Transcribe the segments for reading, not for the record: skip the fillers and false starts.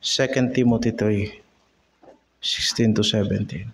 2 Timothy 3:16-17.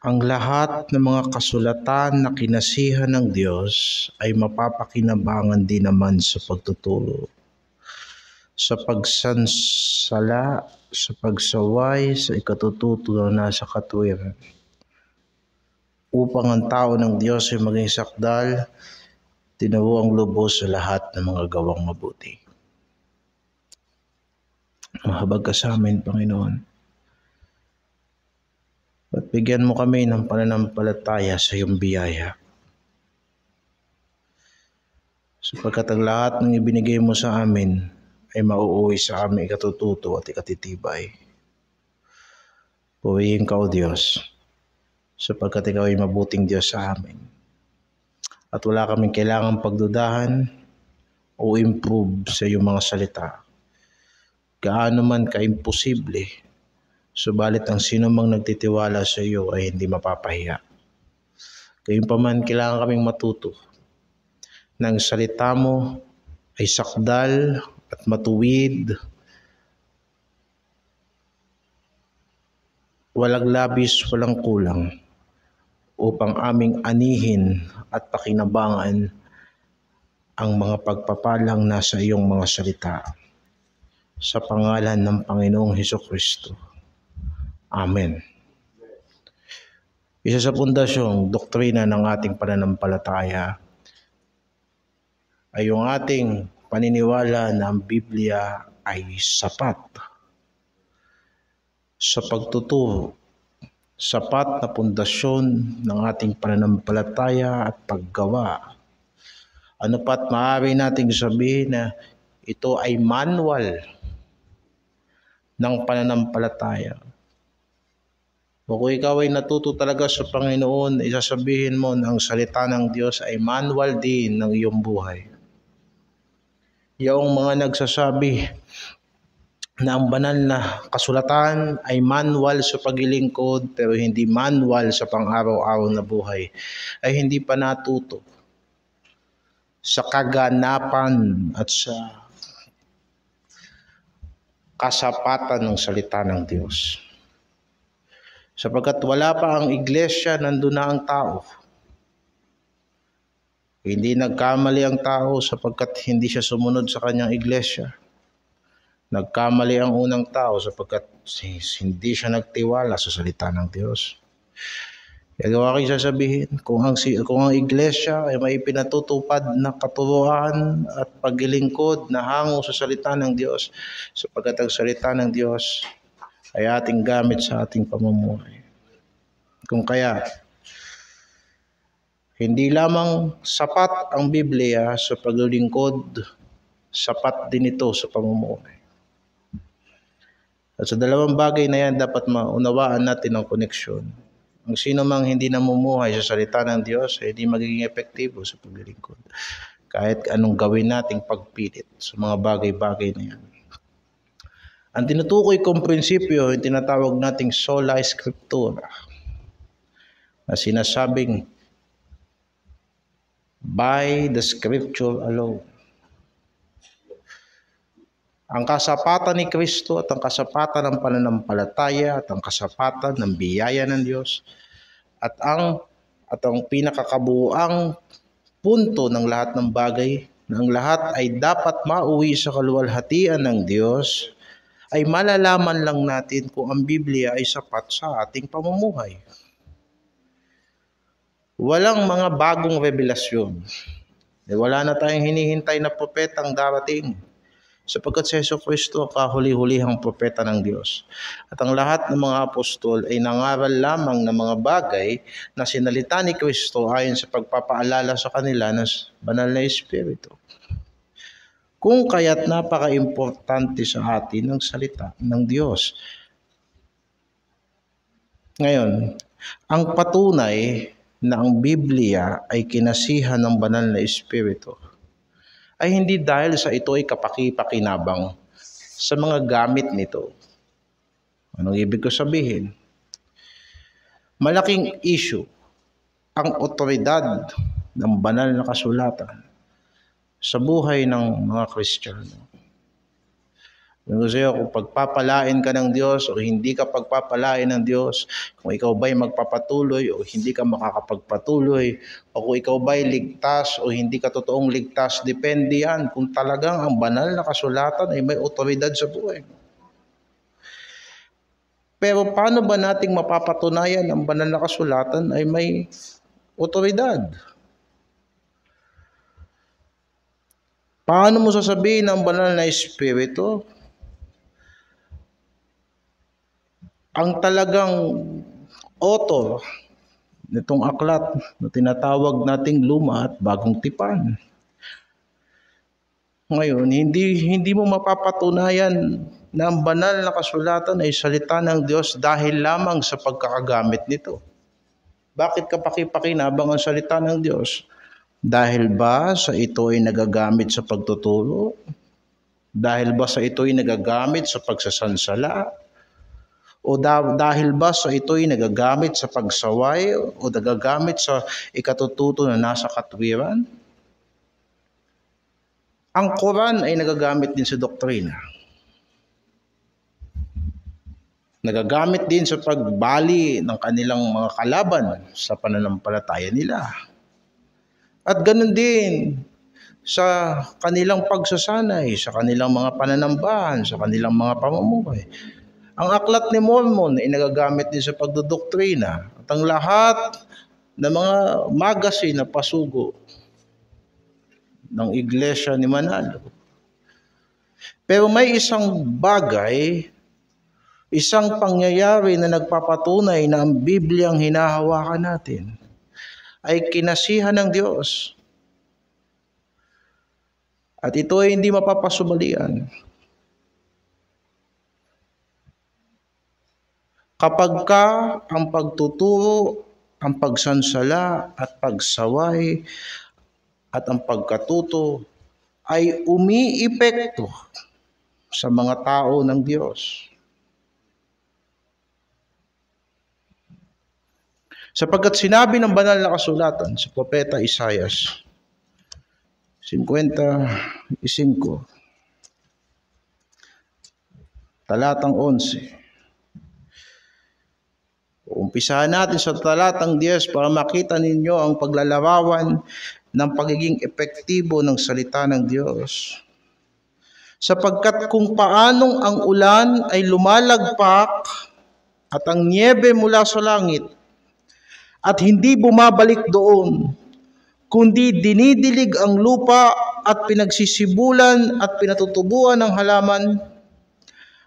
Ang lahat ng mga kasulatan na kinasihan ng Diyos ay mapapakinabangan din naman sa pagtuturo, sa pagsansala, sa pagsaway, sa ikatututo na nasa katwiran, upang ang tao ng Diyos ay maging sakdal, tinuruang lubos sa lahat ng mga gawang mabuti. Mahabag ka sa amin, Panginoon. At bigyan mo kami ng pananampalataya sa iyong biyaya. Sapagkat ang lahat ng ibinigay mo sa amin ay mauuwi sa aming ikatututo at ikatitibay. Purihin ka, O Diyos, sapagkat ikaw ay mabuting Diyos sa amin. At wala kaming kailangang pagdudahan o improve sa iyong mga salita. Gaano man ka-imposible, subalit ang sino mang nagtitiwala sa iyo ay hindi mapapahiya. Gayunpaman, kailangan kaming matuto na ang salita mo ay sakdal at matuwid, walang labis, walang kulang, upang aming anihin at pakinabangan ang mga pagpapalang nasa iyong mga salita. Sa pangalan ng Panginoong Hesukristo. Amen. Isa sa pundasyong doktrina ng ating pananampalataya ay yung ating paniniwala na ang Biblia ay sapat sa pagtuturo, sapat na pundasyon ng ating pananampalataya at paggawa. Ano pat maaari nating sabihin na ito ay manual ng pananampalataya. O kung ikaw ay natuto talaga sa Panginoon, isasabihin mo na ang salita ng Diyos ay manual din ng iyong buhay. Yung mga nagsasabi na ang banal na kasulatan ay manual sa paglilingkod pero hindi manual sa pang-araw-araw na buhay, ay hindi pa natuto sa kaganapan at sa kasapatan ng salita ng Diyos. Sapagkat wala pa ang iglesia, nandun na ang tao. Hindi nagkamali ang tao sapagkat hindi siya sumunod sa kanyang iglesia. Nagkamali ang unang tao sapagkat hindi siya nagtiwala sa salita ng Diyos. Kaya aking sasabihin, kung ang iglesia ay may pinatutupad na katuruan at paglilingkod na hango sa salita ng Diyos, sapagkat ang salita ng Diyos ay ating gamit sa ating pamumuhay. Kung kaya, hindi lamang sapat ang Biblia sa paglilingkod, sapat din ito sa pamumuhay. At sa dalawang bagay na yan, dapat maunawaan natin ang koneksyon. Ang sino mang hindi namumuhay sa salita ng Diyos ay hindi magiging epektibo sa paglilingkod. Kahit anong gawin nating pagpilit sa mga bagay-bagay na yan. Ang tinutukoy kong prinsipyo, yung tinatawag nating sola scriptura, na sinasabing by the scripture alone. Ang kasapatan ni Kristo at ang kasapatan ng pananampalataya at ang kasapatan ng biyaya ng Diyos at ang pinakakabuuang punto ng lahat ng bagay na ang lahat ay dapat mauwi sa kaluwalhatian ng Diyos, ay malalaman lang natin kung ang Biblia ay sapat sa ating pamumuhay. Walang mga bagong revelasyon. Wala na tayong hinihintay na propetang darating. Sapagkat si Jesucristo kahuli-hulihang propeta ng Diyos. At ang lahat ng mga apostol ay nangaral lamang ng mga bagay na sinalita ni Kristo ayon sa pagpapaalala sa kanila ng banal na Espiritu. Kung kaya't napaka-importante sa atin ng salita ng Diyos. Ngayon, ang patunay na ang Biblia ay kinasihan ng banal na Espiritu ay hindi dahil sa ito ay kapaki-pakinabang sa mga gamit nito. Anong ibig ko sabihin? Malaking issue ang otoridad ng banal na kasulatan sa buhay ng mga Kristiyano. Kung pagpapalain ka ng Diyos o hindi ka pagpapalain ng Diyos, kung ikaw ba'y magpapatuloy o hindi ka makakapagpatuloy, o kung ikaw ba'y ligtas o hindi ka totoong ligtas, depende yan kung talagang ang banal na kasulatan ay may otoridad sa buhay mo. Pero paano ba nating mapapatunayan ang banal na kasulatan ay may otoridad? Paano mo sasabihin ang banal na Espiritu ang talagang author nitong aklat na tinatawag nating Luma at Bagong Tipan? Ngayon, hindi mo mapapatunayan na ang banal na kasulatan ay salita ng Diyos dahil lamang sa pagkakagamit nito. Bakit kapaki-pakinabang ang salita ng Diyos? Dahil ba sa ito ay nagagamit sa pagtuturo? Dahil ba sa ito ay nagagamit sa pagsasansala? O dahil ba sa ito ay nagagamit sa pagsaway o nagagamit sa ikatututo na nasa katwiran? Ang Quran ay nagagamit din sa doktrina. Nagagamit din sa pagbali ng kanilang mga kalaban sa pananampalataya nila. At ganun din sa kanilang pagsasanay, sa kanilang mga pananambahan, sa kanilang mga pamumuhay. Ang aklat ni Mormon ay nagagamit din sa pagdodoktrina at ang lahat ng mga magazine na pasugo ng Iglesia ni Manalo. Pero may isang bagay, isang pangyayari na nagpapatunay na ang Biblia ang hinahawakan natin ay kinasihan ng Diyos. At ito ay hindi mapapasubalian. Kapag ka ang pagtuturo, ang pagsansala at pagsaway at ang pagkatuto ay umiipekto sa mga tao ng Diyos. Sapagkat sinabi ng banal na kasulatan sa Propeta Isaias 55, talatang 11. Umpisahan natin sa talatang 10 para makita ninyo ang paglalarawan ng pagiging epektibo ng salita ng Diyos. Sapagkat kung paanong ang ulan ay lumalagpak at ang niyebe mula sa langit at hindi bumabalik doon, kundi dinidilig ang lupa at pinagsisibulan at pinatutubuan ng halaman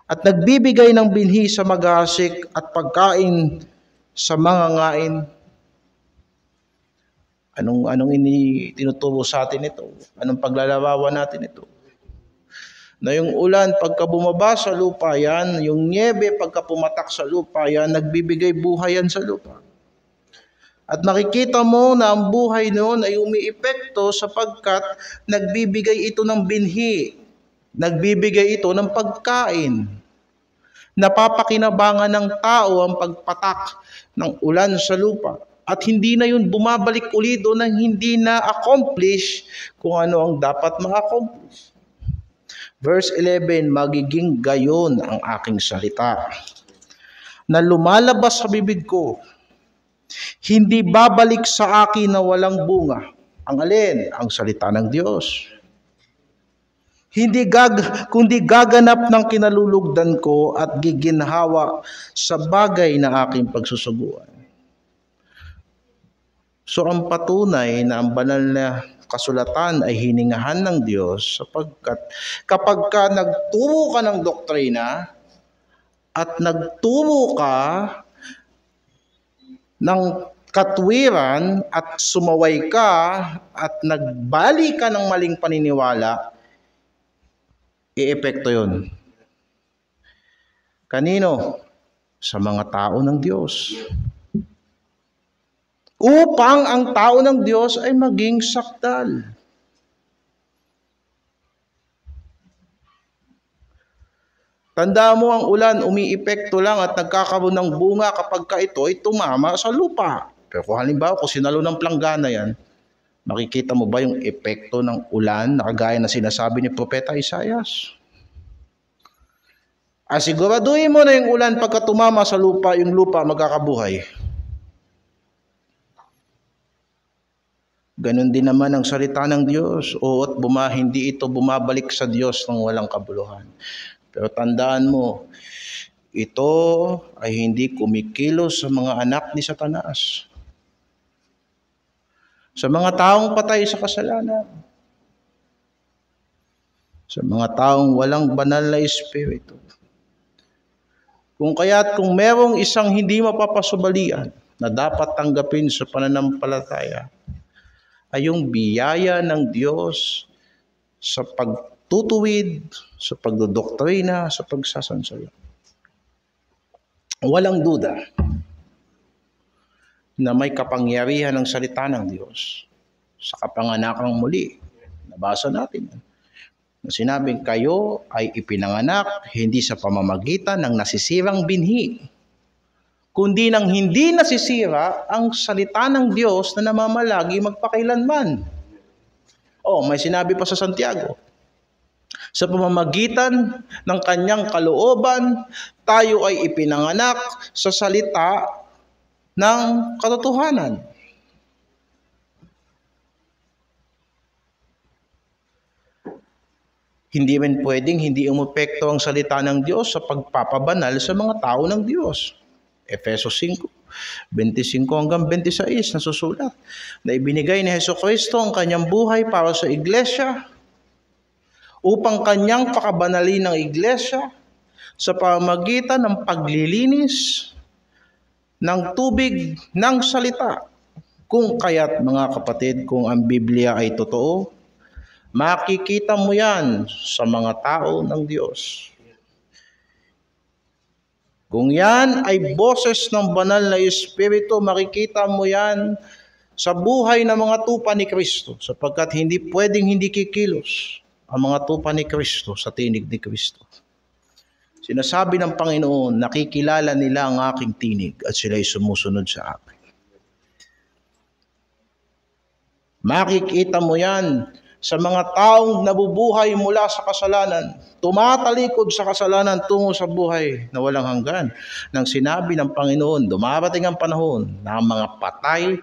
at nagbibigay ng binhi sa maghasik at pagkain sa mga ngain. Anong tinuturo sa atin ito? Anong paglalarawan natin ito? Na yung ulan pagka bumaba sa lupa yan, yung niebe pagka pumatak sa lupa yan, nagbibigay buhay yan sa lupa. At nakikita mo na ang buhay noon ay umiepekto sapagkat nagbibigay ito ng binhi, nagbibigay ito ng pagkain. Napapakinabangan ng tao ang pagpatak ng ulan sa lupa. At hindi na yun bumabalik uli doon nang hindi na-accomplish kung ano ang dapat ma-accomplish. Verse 11, magiging gayon ang aking salita na lumalabas sa bibig ko. Hindi babalik sa akin na walang bunga. Ang alin? Ang salita ng Diyos. Kundi gaganap ng kinalulugdan ko at giginhawa sa bagay na aking pagsusuguan. So ang patunay na ang banal na kasulatan ay hiningahan ng Diyos sapagkat kapag ka nagturo ka ng doktrina at nagturo ka ng katwiran at sumaway ka at nagbali ka ng maling paniniwala, iepekto yun. Kanino? Sa mga tao ng Diyos. Upang ang tao ng Diyos ay maging sakdal. Tandaan mo, ang ulan, umiepekto lang at nagkakaroon ng bunga kapag ito ay tumama sa lupa. Pero kung halimbawa, kung sinalo ng planggana yan, makikita mo ba yung epekto ng ulan na kagaya na sinasabi ni Propeta Isaias? Asiguraduhin mo na yung ulan pagka tumama sa lupa, yung lupa magkakabuhay. Ganon din naman ang salita ng Diyos. Oot hindi ito bumabalik sa Diyos ng walang kabuluhan. Pero tandaan mo, ito ay hindi kumikilos sa mga anak ni Satanas. Sa mga taong patay sa kasalanan. Sa mga taong walang banal na espiritu. Kung kaya't kung merong isang hindi mapapasubalian na dapat tanggapin sa pananampalataya, ay yung biyaya ng Diyos sa pagtutuwid, sa pagdodoktrina, sa pagsasansaya. Walang duda na may kapangyarihan ng salita ng Diyos sa kapanganakang muli. Nabasa natin yan. Na sinabing kayo ay ipinanganak hindi sa pamamagitan ng nasisirang binhi, kundi nang hindi nasisira ang salita ng Diyos na namamalagi magpakailanman. May sinabi pa sa Santiago, sa pamamagitan ng kanyang kalooban, tayo ay ipinanganak sa salita ng katotohanan. Hindi rin pwedeng hindi umepekto ang salita ng Diyos sa pagpapabanal sa mga tao ng Diyos. Efesos 5, 25 hanggang 26 nasusulat na ibinigay ni Jesucristo ang kanyang buhay para sa iglesia upang kanyang pakabanalin ng iglesia sa pamamagitan ng paglilinis ng tubig ng salita. Kung kaya't mga kapatid, kung ang Biblia ay totoo, makikita mo yan sa mga tao ng Diyos. Kung yan ay boses ng banal na Espiritu, makikita mo yan sa buhay ng mga tupa ni Kristo, sapagkat hindi pwedeng hindi kikilos ang mga tupa ni Kristo sa tinig ni Kristo. Sinasabi ng Panginoon, nakikilala nila ang aking tinig at sila'y sumusunod sa akin. Makikita mo yan sa mga taong nabubuhay mula sa kasalanan, tumatalikod sa kasalanan tungo sa buhay na walang hanggan. Nang sinabi ng Panginoon, dumarating ang panahon na ang mga patay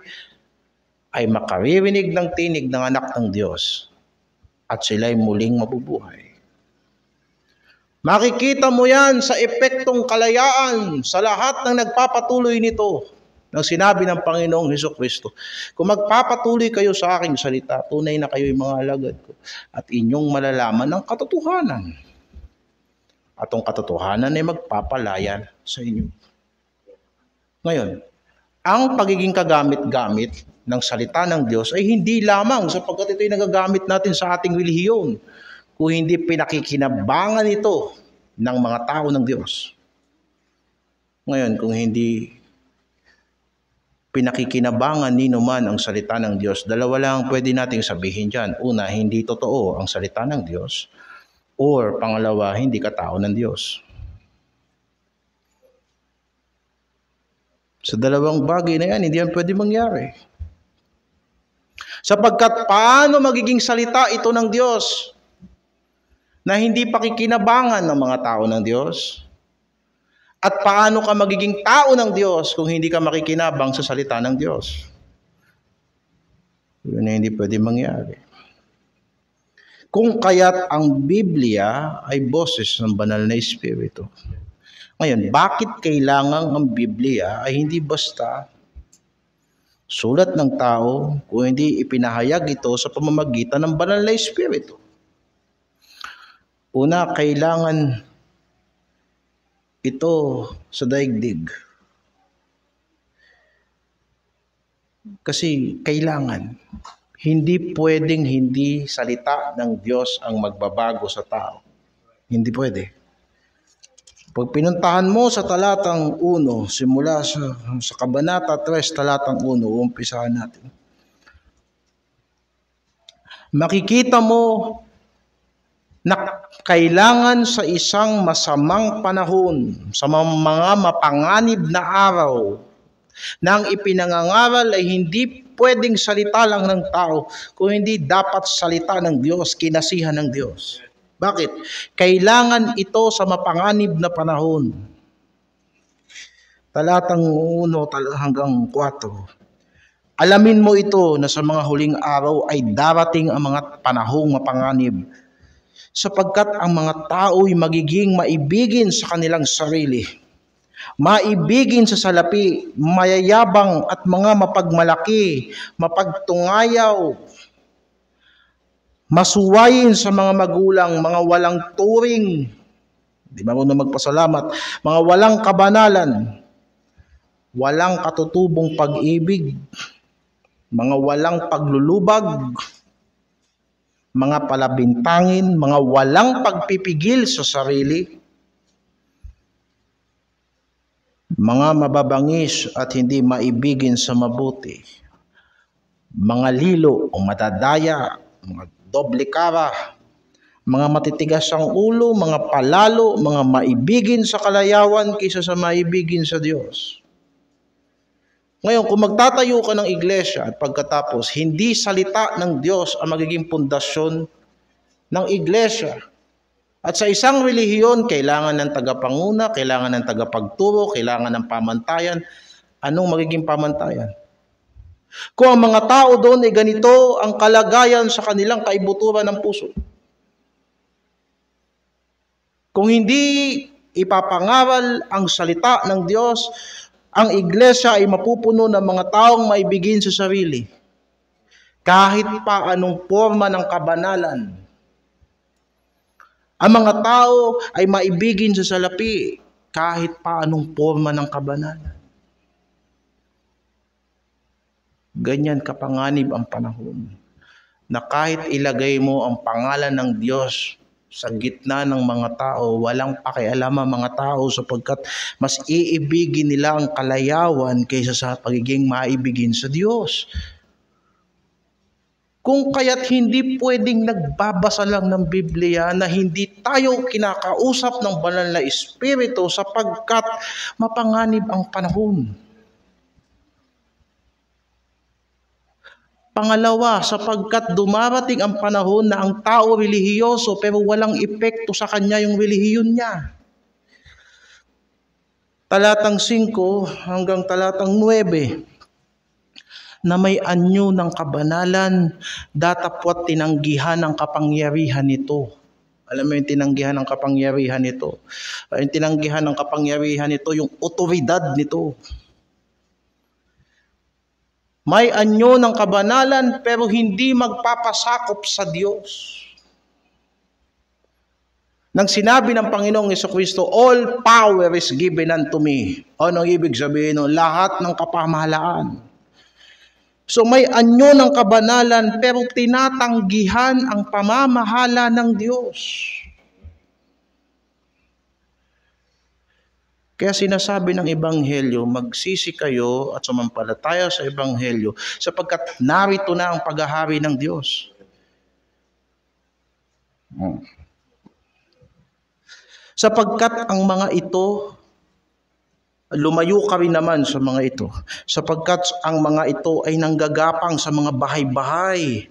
ay makaririnig ng tinig ng anak ng Diyos at sila'y muling mabubuhay. Makikita mo yan sa epektong kalayaan sa lahat ng nagpapatuloy nito. Nang sinabi ng Panginoong Hesukristo, kung magpapatuloy kayo sa aking salita, tunay na kayo'y mga alagad ko at inyong malalaman ang katotohanan. At ang katotohanan ay magpapalaya sa inyo. Ngayon, ang pagiging kagamit-gamit ng salita ng Diyos ay hindi lamang sapagkat ito'y nagagamit natin sa ating relihiyon, kung hindi pinakikinabangan ito ng mga tao ng Diyos. Ngayon, kung hindi pinakikinabangan nino man ang salita ng Diyos, dalawa lang pwede nating sabihin dyan. Una, hindi totoo ang salita ng Diyos. Or pangalawa, hindi ka tao ng Diyos. Sa dalawang bagay na yan, hindi yan pwede mangyari. Sapagkat paano magiging salita ito ng Diyos na hindi pakikinabangan ng mga tao ng Diyos? At paano ka magiging tao ng Diyos kung hindi ka makikinabang sa salita ng Diyos? Yun na hindi pwede mangyari. Kung kaya't ang Biblia ay boses ng banal na Espiritu. Ngayon, bakit kailangan ang Biblia ay hindi basta sulat ng tao kung hindi ipinahayag ito sa pamamagitan ng banal na Espiritu? Una, kailangan ito sa daigdig. Kasi kailangan. Hindi pwedeng hindi salita ng Diyos ang magbabago sa tao. Hindi pwede. Pag pinuntahan mo sa talatang 1, simula sa Kabanata 3, talatang 1, umpisahan natin. Makikita mo na kailangan sa isang masamang panahon, sa mga mapanganib na araw, na ang ipinangangaral ay hindi pwedeng salita lang ng tao, kung hindi dapat salita ng Diyos, kinasihan ng Diyos. Bakit? Kailangan ito sa mapanganib na panahon. Talatang 1 hanggang 4. Alamin mo ito na sa mga huling araw ay darating ang mga panahong mapanganib, sapagkat ang mga tao ay magiging maibigin sa kanilang sarili, maibigin sa salapi, mayayabang at mga mapagmalaki, mapagtungayaw, masuwayin sa mga magulang, mga walang turing, di marunong magpasalamat, mga walang kabanalan, walang katutubong pag-ibig, mga walang paglulubag, mga palabintangin, mga walang pagpipigil sa sarili, mga mababangis at hindi maibigin sa mabuti, mga lilo o madadaya, mga doble kara, mga matitigas ang ulo, mga palalo, mga maibigin sa kalayawan kaysa sa maibigin sa Diyos. Ngayon, kung magtatayo ka ng iglesia at pagkatapos, hindi salita ng Diyos ang magiging pundasyon ng iglesia. At sa isang relihiyon, kailangan ng tagapanguna, kailangan ng tagapagturo, kailangan ng pamantayan. Anong magiging pamantayan? Kung ang mga tao doon ay ganito ang kalagayan sa kanilang kaibuturan ng puso. Kung hindi ipapangaral ang salita ng Diyos, ang iglesia ay mapupuno ng mga taong maibigin sa sarili. Kahit pa anong forma ng kabanalan. Ang mga tao ay maibigin sa salapi kahit pa anong forma ng kabanalan. Ganyan kapanganib ang panahon na kahit ilagay mo ang pangalan ng Diyos sa gitna ng mga tao, walang pakialam ang mga tao sapagkat mas iibigin nila ang kalayawan kaysa sa pagiging maibigin sa Diyos. Kung kaya't hindi pwedeng nagbabasa lang ng Biblia na hindi tayo kinakausap ng banal na Espiritu sapagkat mapanganib ang panahon. Pangalawa, sapagkat dumarating ang panahon na ang tao relihiyoso pero walang epekto sa kanya yung relihiyon niya. Talatang 5 hanggang talatang 9, na may anyo ng kabanalan, datapwat tinanggihan ang kapangyarihan nito. Alam mo yung tinanggihan ng kapangyarihan nito? Yung tinanggihan ng kapangyarihan nito, yung otoridad nito. May anyo ng kabanalan pero hindi magpapasakop sa Diyos. Nang sinabi ng Panginoong Jesucristo, all power is given unto me. Ano ibig sabihin? Lahat ng kapamahalaan. So may anyo ng kabanalan pero tinatanggihan ang pamamahala ng Diyos. Kaya sinasabi ng Ebanghelyo, magsisi kayo at sumampalataya sa Ebanghelyo sapagkat narito na ang paghahari ng Diyos. Sapagkat ang mga ito, lumayo ka rin naman sa mga ito, sapagkat ang mga ito ay nanggagapang sa mga bahay-bahay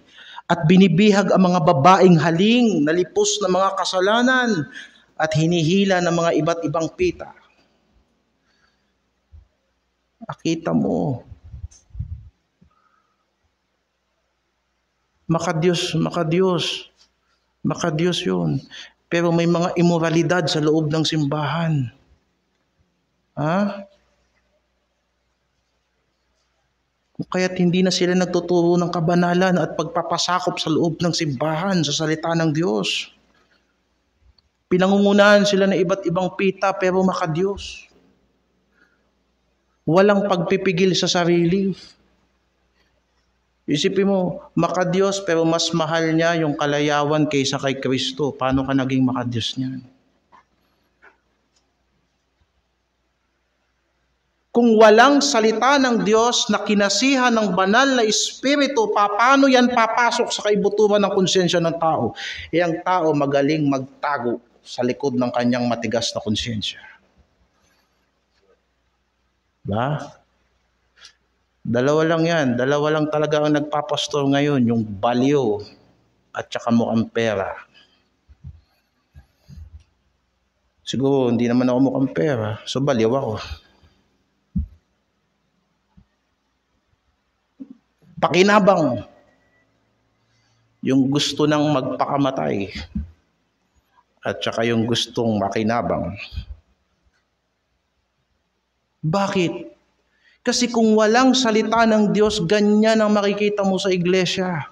at binibihag ang mga babaeng haling, nalipos na mga kasalanan at hinihila ng mga iba't ibang pita. Akita mo. Makadiyos yun. Pero may mga immoralidad sa loob ng simbahan. Kung kaya't hindi na sila nagtuturo ng kabanalan at pagpapasakop sa loob ng simbahan sa salita ng Diyos. Pinangungunahan sila ng iba't ibang pita pero makadiyos. Walang pagpipigil sa sarili. Isipin mo, makadiyos pero mas mahal niya yung kalayawan kaysa kay Kristo. Paano ka naging makadiyos niyan? Kung walang salita ng Diyos na kinasihan ng banal na Espiritu, paano yan papasok sa kaibuturan ng konsyensya ng tao? E ang tao magaling magtago sa likod ng kanyang matigas na konsyensya. Ba? Dalawa lang yan. Dalawa lang talaga ang nagpapastor ngayon, yung baliw at saka mukhang pera. Siguro hindi naman ako mukhang pera, so baliw ako. Pakinabang. Yung gusto nang magpakamatay at saka yung gustong makinabang. Bakit? Kasi kung walang salita ng Diyos, ganyan ang makikita mo sa iglesia.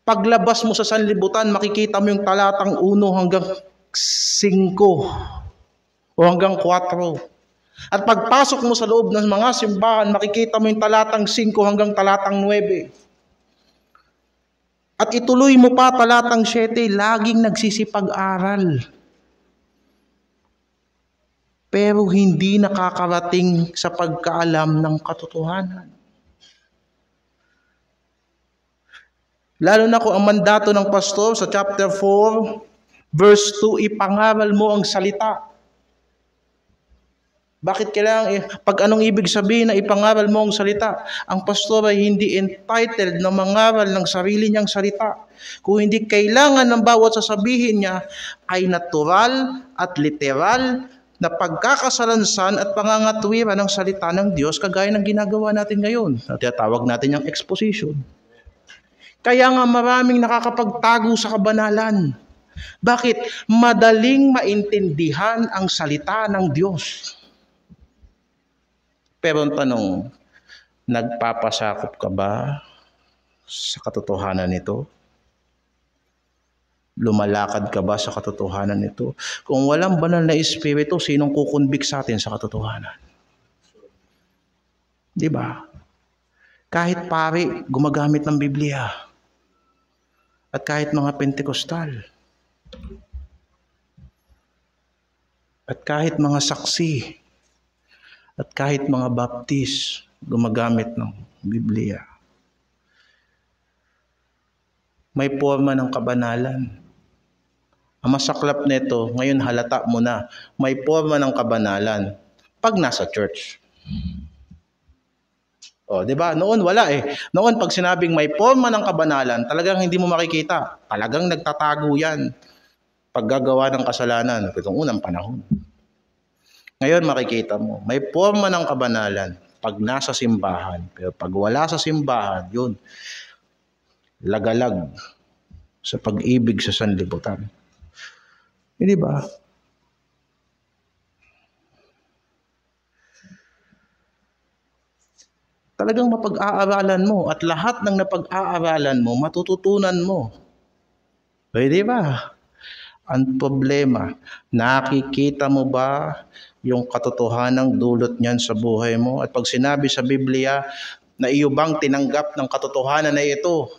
Paglabas mo sa sanlibutan, makikita mo yung talatang 1 hanggang 5 o hanggang 4. At pagpasok mo sa loob ng mga simbahan, makikita mo yung talatang 5 hanggang talatang 9. At ituloy mo pa talatang 7, laging nagsisipag-aral. Pero hindi nakakarating sa pagkaalam ng katotohanan. Lalo na kung ang mandato ng pastor sa chapter 4, verse 2, ipangaral mo ang salita. Bakit kailangan, pag anong ibig sabihin na ipangaral mo ang salita? Ang pastor ay hindi entitled na mangaral ng sarili niyang salita. Kung hindi kailangan ng bawat sasabihin niya ay natural at literal na pagkakasalansan at pangangatwiran ng salita ng Diyos kagaya ng ginagawa natin ngayon. Tinatawag natin yung exposition. Kaya nga maraming nakakapagtago sa kabanalan. Bakit? Madaling maintindihan ang salita ng Diyos. Pero ang tanong, nagpapasakop ka ba sa katotohanan nito? Lumalakad ka ba sa katotohanan nito? Kung walang banal na Espiritu, sinong kukonbik sa atin sa katotohanan? Di ba? Kahit pare, gumagamit ng Biblia. At kahit mga Pentekostal. At kahit mga saksi. At kahit mga baptist, gumagamit ng Biblia. May forma ng kabanalan. Ang masaklap nito, ngayon halata mo na, may forma ng kabanalan pag nasa church. O, di ba? Noon wala eh. Noon pag sinabing may forma ng kabanalan, talagang hindi mo makikita. Talagang nagtatago yan pag gagawa ng kasalanan. Itong unang panahon. Ngayon makikita mo, may forma ng kabanalan pag nasa simbahan. Pero pag wala sa simbahan, yun, lagalag sa pag-ibig sa sanlibutan. Hindi ba? Talagang mapag-aaralan mo at lahat ng napag-aaralan mo, matututunan mo. Pwede ba? Ang problema, nakikita mo ba yung katotohanang dulot niyan sa buhay mo? At pag sinabi sa Biblia na iyo bang tinanggap ng katotohanan na ito?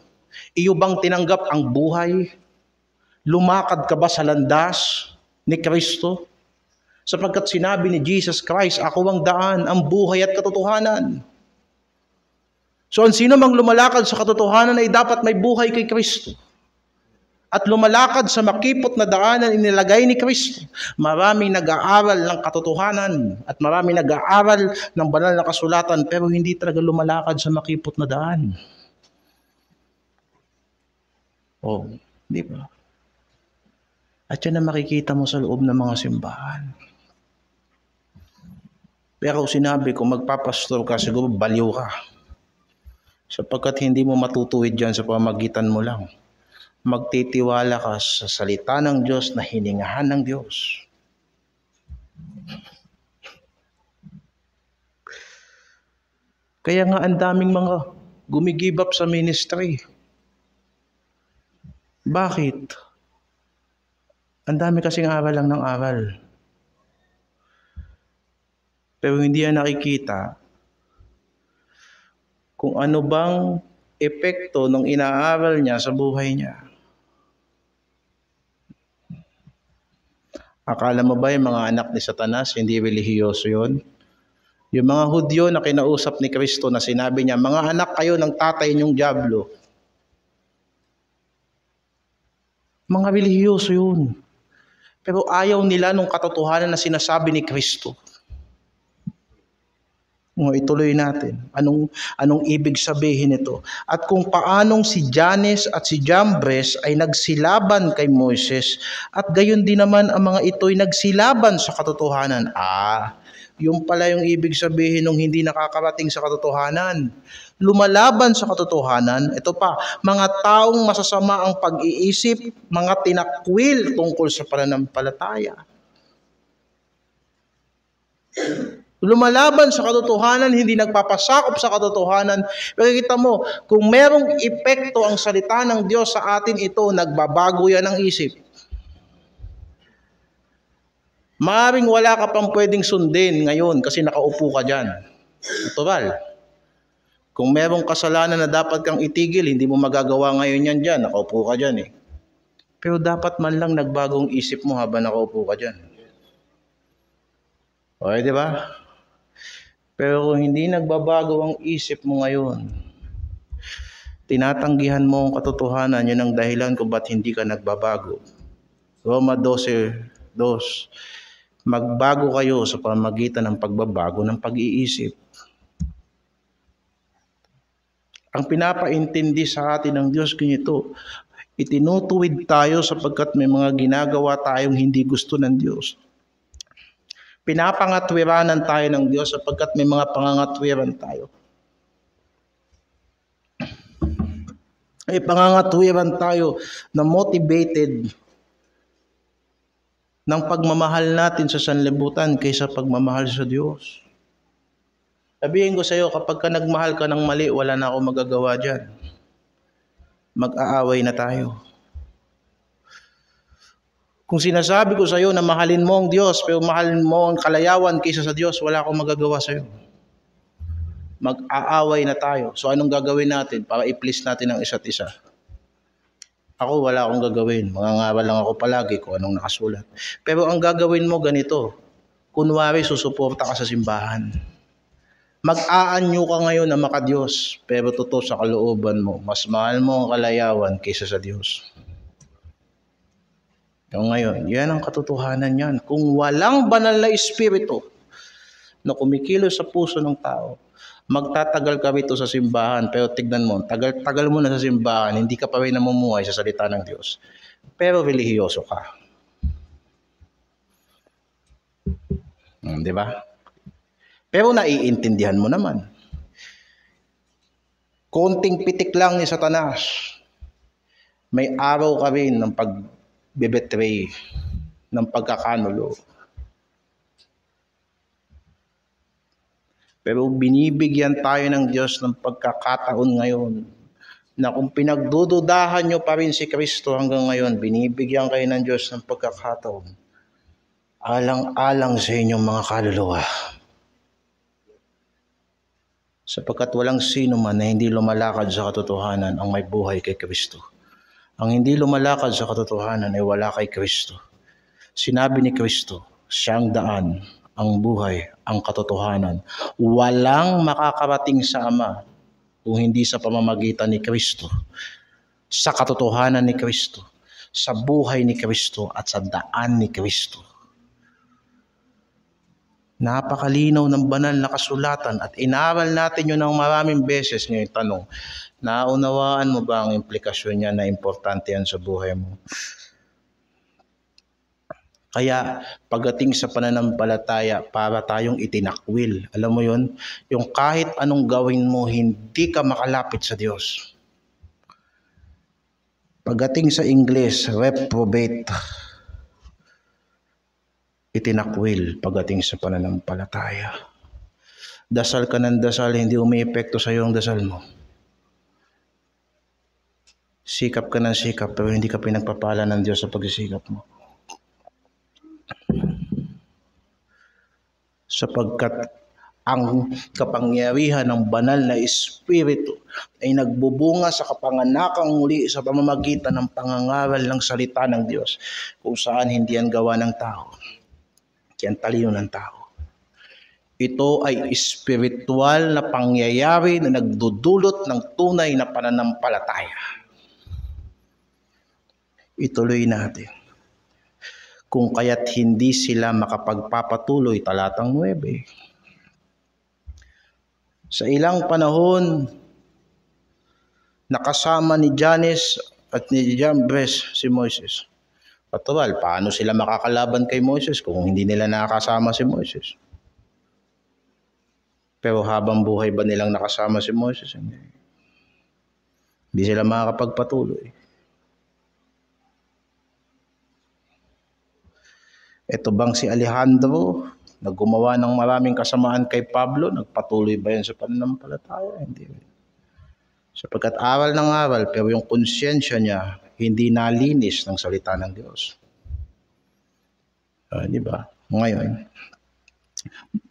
Iyo bang tinanggap ang buhay? Lumakad ka ba sa landas ni Kristo? Sapagkat sinabi ni Jesus Christ, ako ang daan, ang buhay at katotohanan. So ang sino mang lumalakad sa katotohanan ay dapat may buhay kay Kristo. At lumalakad sa makipot na daanan inilagay ni Kristo. Maraming nag-aaral ng katotohanan at maraming nag-aaral ng banal na kasulatan pero hindi talaga lumalakad sa makipot na daan. Oh, di ba? At yan ang makikita mo sa loob ng mga simbahan. Pero sinabi ko, magpapastor ka, siguro baliw ka. Sapagkat hindi mo matutuwid dyan sa pamagitan mo lang. Magtitiwala ka sa salita ng Diyos na hiningahan ng Diyos. Kaya nga ang daming mga gumigibap sa ministry. Bakit? Ang dami kasing aral lang ng aral. Pero hindi yan nakikita kung ano bang epekto ng inaaral niya sa buhay niya. Akala mo ba yung mga anak ni Satanas, hindi relihiyoso yun? Yung mga Hudyo na kinausap ni Kristo na sinabi niya, mga anak kayo ng tatay niyong dyablo. Mga relihiyoso yun. Pero ayaw nila nung katotohanan na sinasabi ni Kristo. Ituloy natin. Anong ibig sabihin nito? At kung paanong si Jannes at si Jambres ay nagsilaban kay Moises at gayon din naman ang mga ito'y nagsilaban sa katotohanan. Yung pala yung ibig sabihin ng hindi nakakarating sa katotohanan. Lumalaban sa katotohanan, ito pa, mga taong masasama ang pag-iisip, mga tinakwil tungkol sa pananampalataya. Lumalaban sa katotohanan, hindi nagpapasakop sa katotohanan. Pero kita mo, kung merong epekto ang salita ng Diyos sa atin, ito, nagbabago yan ang isip. Maaaring wala ka pang pwedeng sundin ngayon kasi nakaupo ka dyan. Natural. Kung merong kasalanan na dapat kang itigil, hindi mo magagawa ngayon yan dyan. Nakaupo ka dyan eh. Pero dapat man lang nagbagong isip mo habang nakaupo ka dyan. Okay, di ba? Pero kung hindi nagbabago ang isip mo ngayon, tinatanggihan mo ang katotohanan, yun ang dahilan kung ba't hindi ka nagbabago. Roma 12:2. Magbago kayo sa pamamagitan ng pagbabago ng pag-iisip. Ang pinapaintindi sa atin ng Diyos ganito, itinutuwid tayo sapagkat may mga ginagawa tayong hindi gusto ng Diyos. Pinapangatwiranan tayo ng Diyos sapagkat may mga pangangatwiran tayo. Ay pangangatwiran tayo na motivated ng pagmamahal natin sa sanlibutan kaysa pagmamahal sa Diyos. Sabihin ko sa iyo, kapag ka nagmahal ka ng mali, wala na ako magagawa dyan. Mag-aaway na tayo. Kung sinasabi ko sa iyo na mahalin mo ang Diyos, pero mahalin mo ang kalayawan kaysa sa Diyos, wala akong magagawa sa iyo. Mag-aaway na tayo. So anong gagawin natin para i-please natin ang isa't isa? Ako wala akong gagawin. Mangangaral lang ako palagi kung anong nakasulat. Pero ang gagawin mo ganito. Kunwari susuporta ka sa simbahan. Mag-aanyo ka ngayon na makadiyos. Pero totoo sa kalooban mo, mas mahal mo ang kalayawan kaysa sa Diyos. Ngayon, yan ang katotohanan yan. Kung walang banal na espiritu na kumikilos sa puso ng tao, magtatagal ka rito sa simbahan, pero tignan mo, tagal mo na sa simbahan, hindi ka pa rin namumuhay sa salita ng Diyos. Pero relihiyoso ka. Di ba? Pero naiintindihan mo naman. Konting pitik lang ni Satanas, may araw ka rin ng pagbebetray, ng pagkakanulo. Pero binibigyan tayo ng Diyos ng pagkakataon ngayon na kung pinagdududahan nyo pa rin si Kristo hanggang ngayon, binibigyan kayo ng Diyos ng pagkakataon. Alang-alang sa inyong mga kaluluwa. Sapagkat walang sino man na hindi lumalakad sa katotohanan ang may buhay kay Kristo. Ang hindi lumalakad sa katotohanan ay wala kay Kristo. Sinabi ni Kristo, siyang daan, ang buhay, ang katotohanan. Walang makakarating sa Ama kung hindi sa pamamagitan ni Kristo, sa katotohanan ni Kristo, sa buhay ni Kristo at sa daan ni Kristo. Napakalinaw ng banal na kasulatan at inaral natin yun ng maraming beses. Ngayon tanong, naunawaan mo ba ang implikasyon niya na importante yan sa buhay mo? Kaya pagdating sa pananampalataya, para tayong itinakwil. Alam mo yun? Yung kahit anong gawin mo, hindi ka makalapit sa Diyos. Pagdating sa English, reprobate. Itinakwil pagdating sa pananampalataya. Dasal ka ng dasal, hindi umiepekto sa iyo ang dasal mo. Sikap ka ng sikap, pero hindi ka pinagpapala ng Diyos sa pagsisikap mo. Sapagkat Ang kapangyarihan ng banal na Espiritu ay nagbubunga sa kapanganakang muli sa pamamagitan ng pangangaral ng salita ng Diyos, kung saan hindi yan gawa ng tao. Yan talino ng tao. Ito ay espiritual na pangyayari na nagdudulot ng tunay na pananampalataya. Ituloy natin. Kung kaya't hindi sila makapagpapatuloy, talatang 9. Sa ilang panahon, nakasama ni Janes at ni Jambres si Moises. Patuwal, paano sila makakalaban kay Moises kung hindi nila nakasama si Moises? Pero habang buhay ba nilang nakasama si Moises? Hindi sila makakapagpatuloy. Ito bang si Alejandro na gumawa ng maraming kasamaan kay Pablo, nagpatuloy ba yan sa pananampalataya? Hindi. Sapagkat aral ng aral, pero yung konsyensya niya hindi nalinis ng salita ng Diyos. Di ba? Ngayon,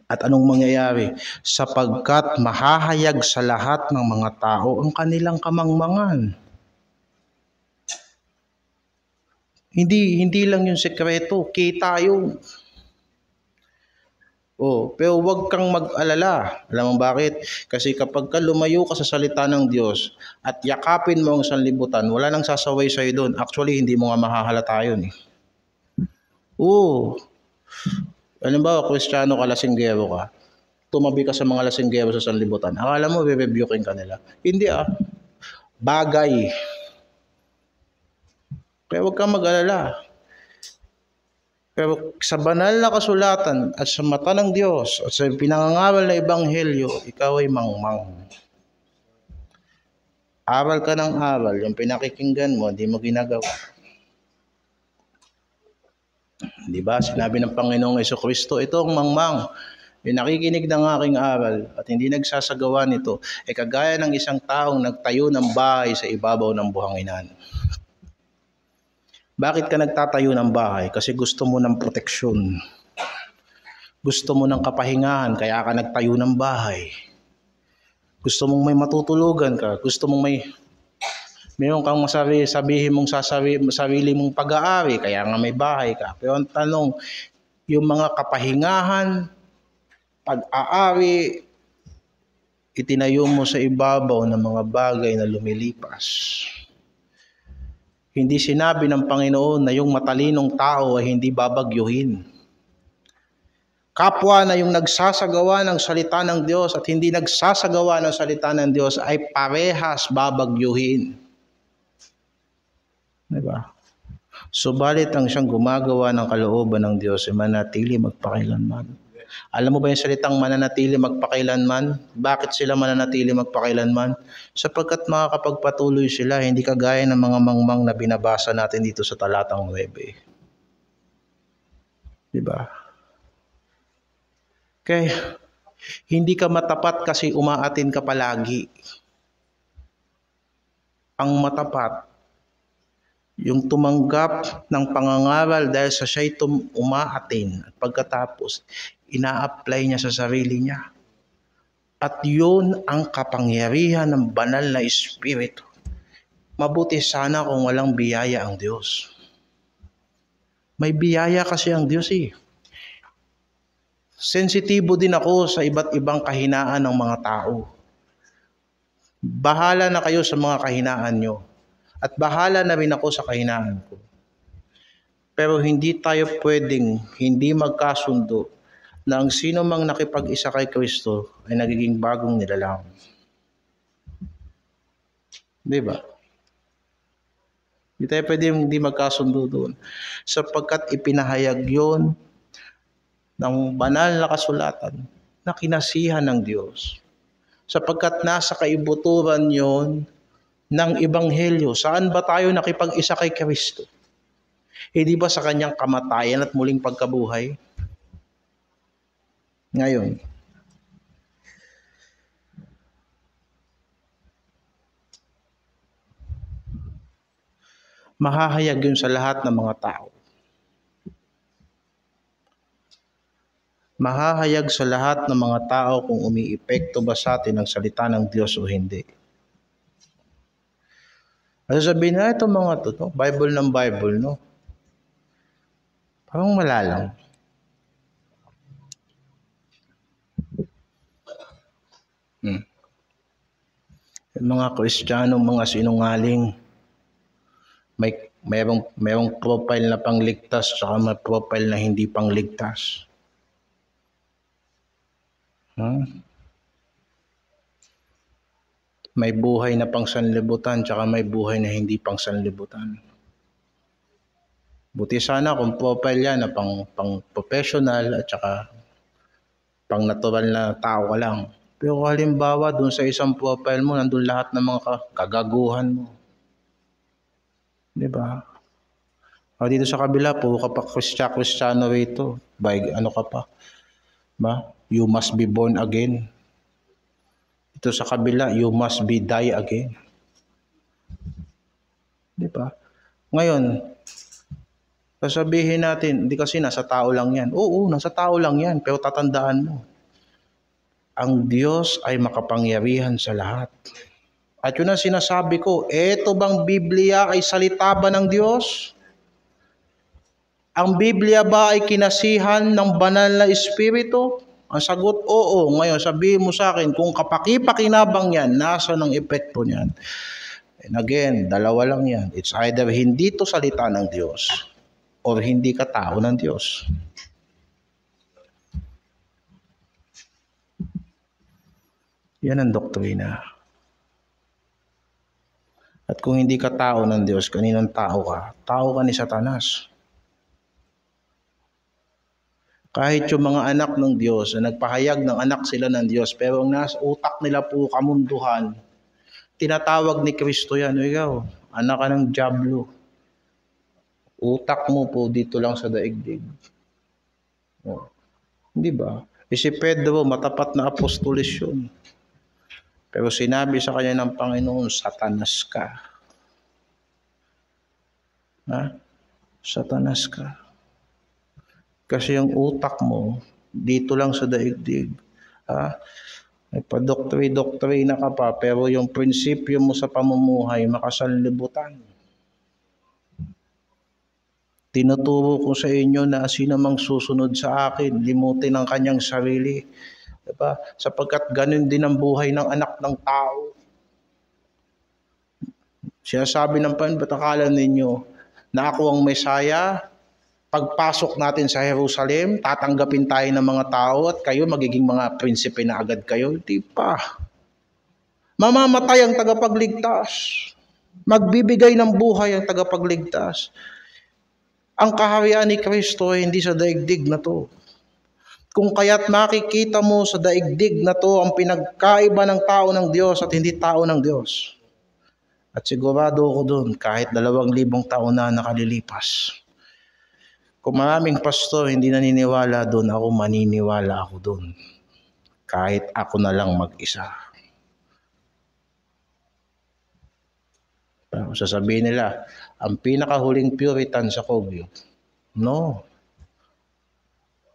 at anong mangyayari? Sapagkat mahahayag sa lahat ng mga tao ang kanilang kamangmangan. Hindi lang yung sekreto, kita yun. Pero wag kang mag-alala. Alam mo bakit? Kasi kapag ka lumayo ka sa salita ng Diyos at yakapin mo ang sanlibutan, wala nang sasaway sa'yo doon. Actually, hindi mo nga mahahalata yun. Alam ba, Kristiyano ka, lasinggero ka, tumabi ka sa mga lasinggero sa sanlibutan, akala mo, re-rebuking ka nila. Hindi bagay. Kaya wag kang mag-alala. Pero sa banal na kasulatan at sa mata ng Diyos at sa pinangangaral na ebanghelyo, ikaw ay mangmang. Aral ka ng aral, yung pinakikinggan mo, hindi mo ginagawa. Di ba? Sinabi ng Panginoong Jesucristo, ito ang mangmang. Yung nakikinig ng aking aral at hindi nagsasagawa nito, ay kagaya ng isang taong nagtayo ng bahay sa ibabaw ng buhanginan. Bakit ka nagtatayo ng bahay? Kasi gusto mo ng proteksyon. Gusto mo ng kapahingahan, kaya ka nagtayo ng bahay. Gusto mong may matutulugan ka. Gusto mong mayroon kang sabihin mong sarili mong pag-aari, kaya nga may bahay ka. Pero ang tanong, yung mga kapahingahan, pag-aari, itinayo mo sa ibabaw ng mga bagay na lumilipas. Hindi sinabi ng Panginoon na yung matalinong tao ay hindi babagyuhin. Kapwa na yung nagsasagawa ng salita ng Diyos at hindi nagsasagawa ng salita ng Diyos ay parehas babagyuhin. Diba? Subalit ang siyang gumagawa ng kalooban ng Diyos ay manatili magpakailanman. Alam mo ba yung salitang mananatili magpakailanman? Bakit sila mananatili magpakailanman? Sapagkat makakapagpatuloy sila, hindi kagaya ng mga mangmang na binabasa natin dito sa talatang 9. Diba? Okay. Hindi ka matapat kasi umaatin ka palagi. Ang matapat, yung tumanggap ng pangangaral dahil sa siya'y umaatin at pagkatapos, ina-apply niya sa sarili niya. At yun ang kapangyarihan ng banal na Espiritu. Mabuti sana kung walang biyaya ang Diyos. May biyaya kasi ang Diyos Sensitibo din ako sa iba't ibang kahinaan ng mga tao. Bahala na kayo sa mga kahinaan nyo. At bahala na rin ako sa kahinaan ko. Pero hindi tayo pwedeng hindi magkasundo na ang sino mang nakipag-isa kay Kristo ay nagiging bagong nilalang. Di ba? Hindi tayo pwedeng hindi magkasundo doon. Sapagkat ipinahayag yun ng banal na kasulatan na kinasihan ng Diyos. Sapagkat nasa kaibuturan yon ng Ebanghelyo. Saan ba tayo nakipag-isa kay Kristo? Hindi ba sa kanyang kamatayan at muling pagkabuhay? Ngayon, mahahayag yun sa lahat ng mga tao. Mahahayag sa lahat ng mga tao kung umiepekto ba sa atin ang salita ng Diyos o hindi. Ano sabihin na ito mga to, no? Bible ng Bible, no? Parang malalang. Yung mga Kristiyano, mga sinungaling, mayroong profile na pangligtas at may profile na hindi pangligtas. May buhay na pangsanlibutan at may buhay na hindi pangsanlibutan. Buti sana kung profile yan na pang professional at saka pang natural na tao ka lang. Pero halimbawa dun sa isang profile mo, nandun lahat ng mga kagaguhan mo. Diba? O dito sa kabila, puro ka pa Kristiyano rito. Ano ka pa? Ba? You must be born again. Dito sa kabila, you must be die again. Diba? Ngayon, sasabihin natin, hindi kasi nasa tao lang yan. Oo, nasa tao lang yan. Pero tatandaan mo, ang Diyos ay makapangyarihan sa lahat. At yun ang sinasabi ko, eto bang Biblia ay salita ba ng Diyos? Ang Biblia ba ay kinasihan ng banal na Espiritu? Ang sagot, oo. Ngayon, sabihin mo sa akin, kung kapaki-pakinabang yan, nasa ng epekto niyan? And again, dalawa lang yan. It's either hindi to salita ng Diyos or hindi ka tao ng Diyos. Yan ang doktrina. At kung hindi ka tao ng Diyos, kaninong tao ka? Tao ka ni Satanas. Kahit yung mga anak ng Diyos, na nagpahayag ng anak sila ng Diyos, pero ang nasa utak nila po kamunduhan, tinatawag ni Kristo yan, ikaw, anak ka ng dyablo. Utak mo po dito lang sa daigdig. Oh. Hindi ba? Si Pedro, matapat na apostolis yun. Pero sinabi sa kanya ng Panginoon, Satanas ka. Ha? Satanas ka. Kasi yung utak mo, dito lang sa daigdig. Ha? May pa-doktrina ka pa, pero yung prinsipyo mo sa pamumuhay, makasanlibutan. Tinuturo ko sa inyo na sino mang susunod sa akin, limutin ang kanyang sarili. Diba? Sapagkat ganun din ang buhay ng anak ng tao. Sinasabi ng Panginoon, ba't akala ninyo na ako ang Mesaya? Pagpasok natin sa Jerusalem, tatanggapin tayo ng mga tao at kayo magiging mga prinsipe na agad kayo? Di pa. Mamamatay ang tagapagligtas. Magbibigay ng buhay ang tagapagligtas. Ang kaharian ni Kristo ay hindi sa daigdig na to. Kung kaya't makikita mo sa daigdig na to ang pinagkaiba ng tao ng Diyos at hindi tao ng Diyos. At sigurado ako doon, kahit 2,000 taon na nakalilipas. Kung maraming pastor hindi naniniwala doon, ako maniniwala ako doon. Kahit ako na lang mag-isa. Sasabihin nila, ang pinakahuling Puritan sa Kogyo. No.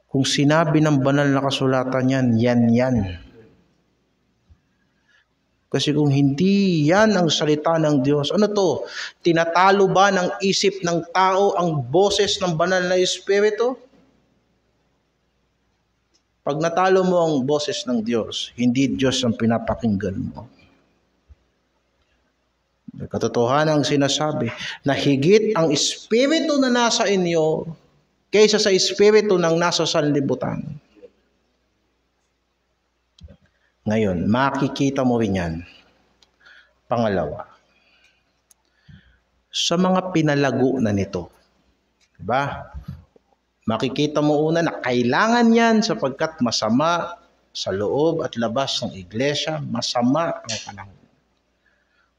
Kung sinabi ng banal na kasulatan yan. Kasi kung hindi yan ang salita ng Diyos, ano to? Tinatalo ba ng isip ng tao ang boses ng banal na Espiritu? Pag natalo mo ang boses ng Diyos, hindi Diyos ang pinapakinggan mo. Katotohanan ang sinasabi na higit ang Espiritu na nasa inyo kaysa sa Espiritu ng nasa sanlibutan. Ngayon, makikita mo rin yan. Pangalawa, sa mga pinalago na nito. Diba? Makikita mo una na kailangan yan sapagkat masama sa loob at labas ng iglesia, masama ang panahon.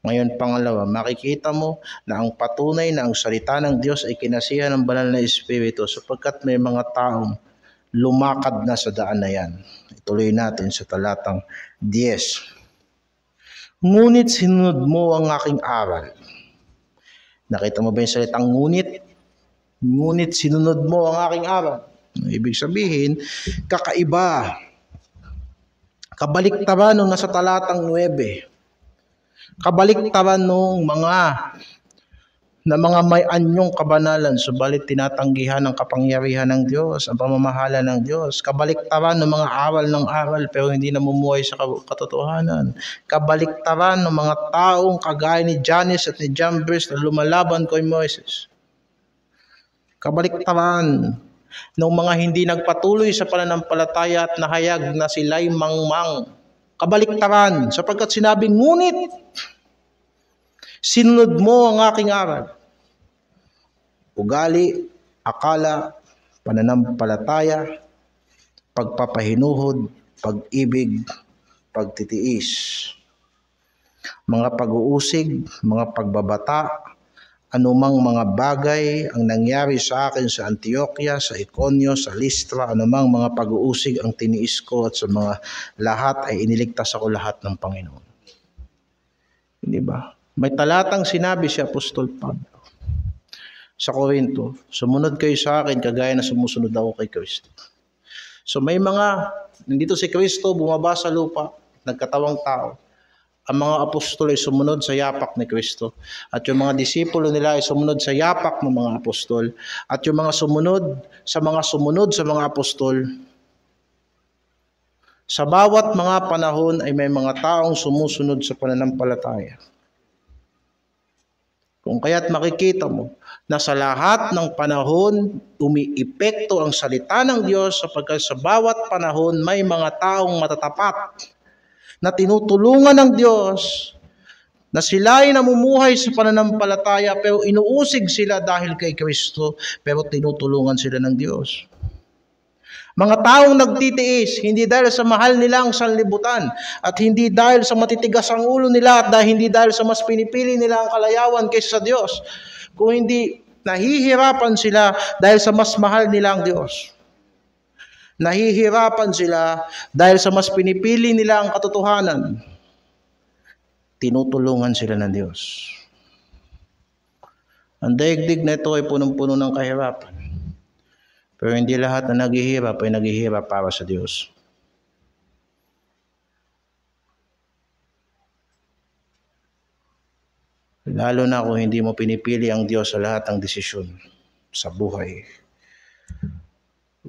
Ngayon, pangalawa, makikita mo na ang patunay na ang salita ng Diyos ay kinasihan ng banal na Espiritu sapagkat may mga taong lumakad na sa daan na yan. Ituloy natin sa talatang 10. Ngunit sinunod mo ang aking aral. Nakita mo ba yung salitang ngunit? Ngunit sinunod mo ang aking aral. Ibig sabihin, kakaiba. Kabaliktaran nung nasa talatang 9. Kabaliktaran nung mga may anyong kabanalan, subalit tinatanggihan ng kapangyarihan ng Diyos, ang pamamahala ng Diyos. Kabaliktaran ng mga aral ng aral pero hindi namumuhay sa katotohanan. Kabaliktaran ng mga taong kagaya ni Jannes at ni Jambres na lumalaban kay Moises. Kabaliktaran ng mga hindi nagpatuloy sa pananampalataya at nahayag na sila'y mangmang. Kabaliktaran sapagkat sinabing, ngunit sinunod mo ang aking aral. Ugali, akala, pananampalataya, pagpapahinuhod, pag-ibig, pagtitiis. Mga pag-uusig, mga pagbabata, anumang mga bagay ang nangyari sa akin sa Antioquia, sa Iconio, sa Listra, anumang mga pag-uusig ang tiniis ko at sa mga lahat ay iniligtas ako lahat ng Panginoon. Hindi ba? May talatang sinabi si Apostol Pablo sa Corinto, sumunod kayo sa akin kagaya na sumusunod ako kay Kristo. So may mga, nandito si Kristo, bumaba sa lupa, nagkatawang tao. Ang mga apostol ay sumunod sa yapak ni Kristo. At yung mga disipulo nila ay sumunod sa yapak ng mga apostol. At yung mga sumunod sa mga apostol, sa bawat mga panahon ay may mga taong sumusunod sa pananampalataya. Kung kaya't makikita mo na sa lahat ng panahon, umiepekto ang salita ng Diyos sapagkat sa bawat panahon may mga taong matatapat na tinutulungan ng Diyos na sila ay namumuhay sa pananampalataya pero inuusig sila dahil kay Kristo pero tinutulungan sila ng Diyos. Mga taong nagtitiis, hindi dahil sa mahal nila ang sanlibutan at hindi dahil sa matitigas ang ulo nila at hindi dahil sa mas pinipili nila ang kalayawan kaysa sa Diyos, kung hindi nahihirapan sila dahil sa mas mahal nila ang Diyos. Nahihirapan sila dahil sa mas pinipili nila ang katotohanan. Tinutulungan sila ng Diyos. Ang daigdig na ito ay punong-puno ng kahirapan. Pero hindi lahat na naghihirap ay naghihirap para sa Diyos. Lalo na kung hindi mo pinipili ang Diyos sa lahat ng desisyon sa buhay.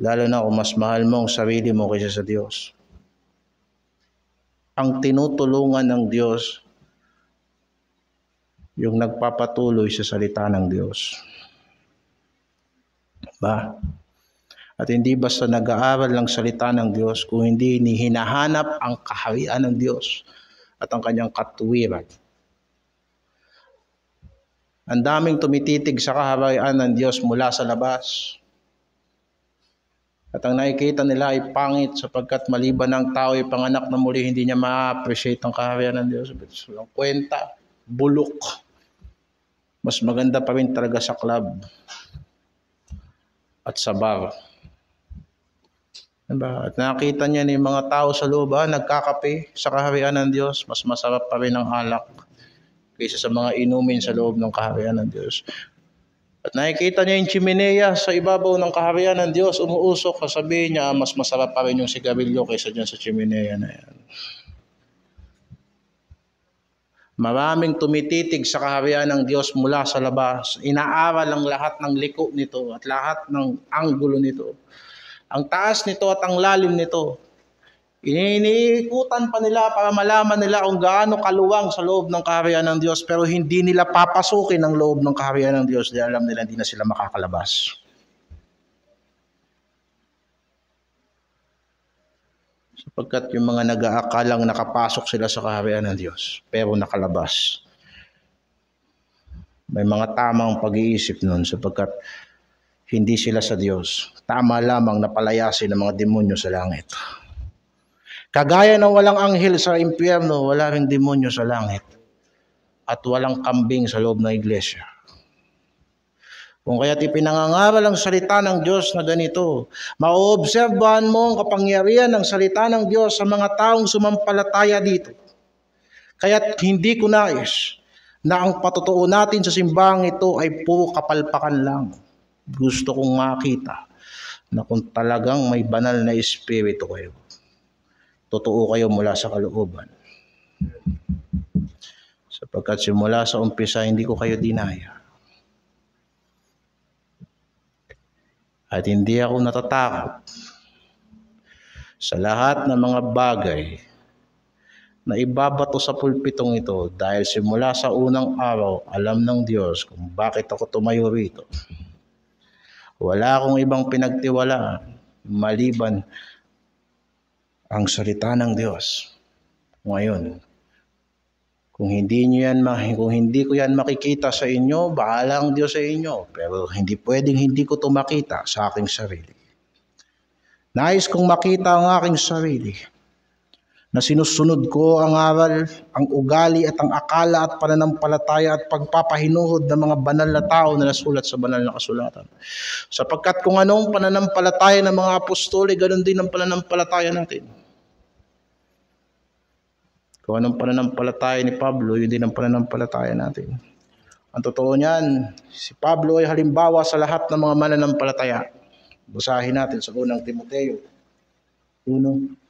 Lalo na kung mas mahal mo ang sarili mo kaysa sa Diyos. Ang tinutulungan ng Diyos, yung nagpapatuloy sa salita ng Diyos. Ba? At hindi basta nag-aaral ng salita ng Diyos, kung hindi hinahanap ang kaharian ng Diyos at ang kanyang katuwiran. Ang daming tumititig sa kaharian ng Diyos mula sa labas. At ang nakikita nila ay pangit sapagkat maliban ng tao ay panganak na muli, hindi niya ma-appreciate ang kaharian ng Diyos. Walang kwenta, bulok. Mas maganda pa rin talaga sa club at sa bar. Diba? At nakita niya ni mga tao sa loob, nagkakape sa kaharian ng Diyos, mas masarap pa rin ang alak kaysa sa mga inumin sa loob ng kaharian ng Diyos. At nakikita niya yung chimenea sa ibabaw ng kaharian ng Diyos, umuusok, sasabihin niya, mas masarap pa rin yung sigarilyo kaysa dyan sa chimenea na yan. Maraming tumititig sa kaharian ng Diyos mula sa labas. Inaaral ang lahat ng liko nito at lahat ng anggulo nito. Ang taas nito at ang lalim nito. Iniikutan pa nila para malaman nila kung gaano kaluwang sa loob ng kaharian ng Diyos, pero hindi nila papasukin ang loob ng kaharian ng Diyos dahil alam nila hindi na sila makakalabas. Sapagkat yung mga nag-aakalang nakapasok sila sa kaharian ng Diyos, pero nakalabas. May mga tamang pag-iisip nun sapagkat hindi sila sa Diyos. Tama lamang na palayasin ng mga demonyo sa langit. Kagaya ng walang anghel sa impyerno, wala ring demonyo sa langit. At walang kambing sa loob ng iglesia. Kung kaya't ipinangangaral ang salita ng Diyos na ganito, maoobserbahan mo ang kapangyarihan ng salita ng Diyos sa mga taong sumampalataya dito. Kaya't hindi ko nais na ang patotoo natin sa simbahang ito ay puro kapalpakan lang. Gusto kong makita na kung talagang may banal na espiritu kayo, totoo kayo mula sa kalooban. Sapagkat simula sa umpisa, hindi ko kayo dinaya. At hindi ako natatakot sa lahat ng mga bagay na ibabato sa pulpitong ito, dahil simula sa unang araw, alam ng Diyos kung bakit ako tumayo rito. Wala akong ibang pinagtiwalaan maliban ang salita ng Diyos. Ngayon, kung hindi ko yan makikita sa inyo, bahala ang Diyos sa inyo. Pero hindi pwedeng hindi ko ito makita sa aking sarili. Nais kong makita ang aking sarili na sinusunod ko ang aral, ang ugali at ang akala at pananampalataya at pagpapahinuhod ng mga banal na tao na nasulat sa banal na kasulatan. Sapagkat kung anong pananampalataya ng mga apostoli, ganoon din ang pananampalataya natin. Kung anong pananampalataya ni Pablo, yun din ang pananampalataya natin. Ang totoo niyan, si Pablo ay halimbawa sa lahat ng mga mananampalataya. Basahin natin sa unang Timoteo 1.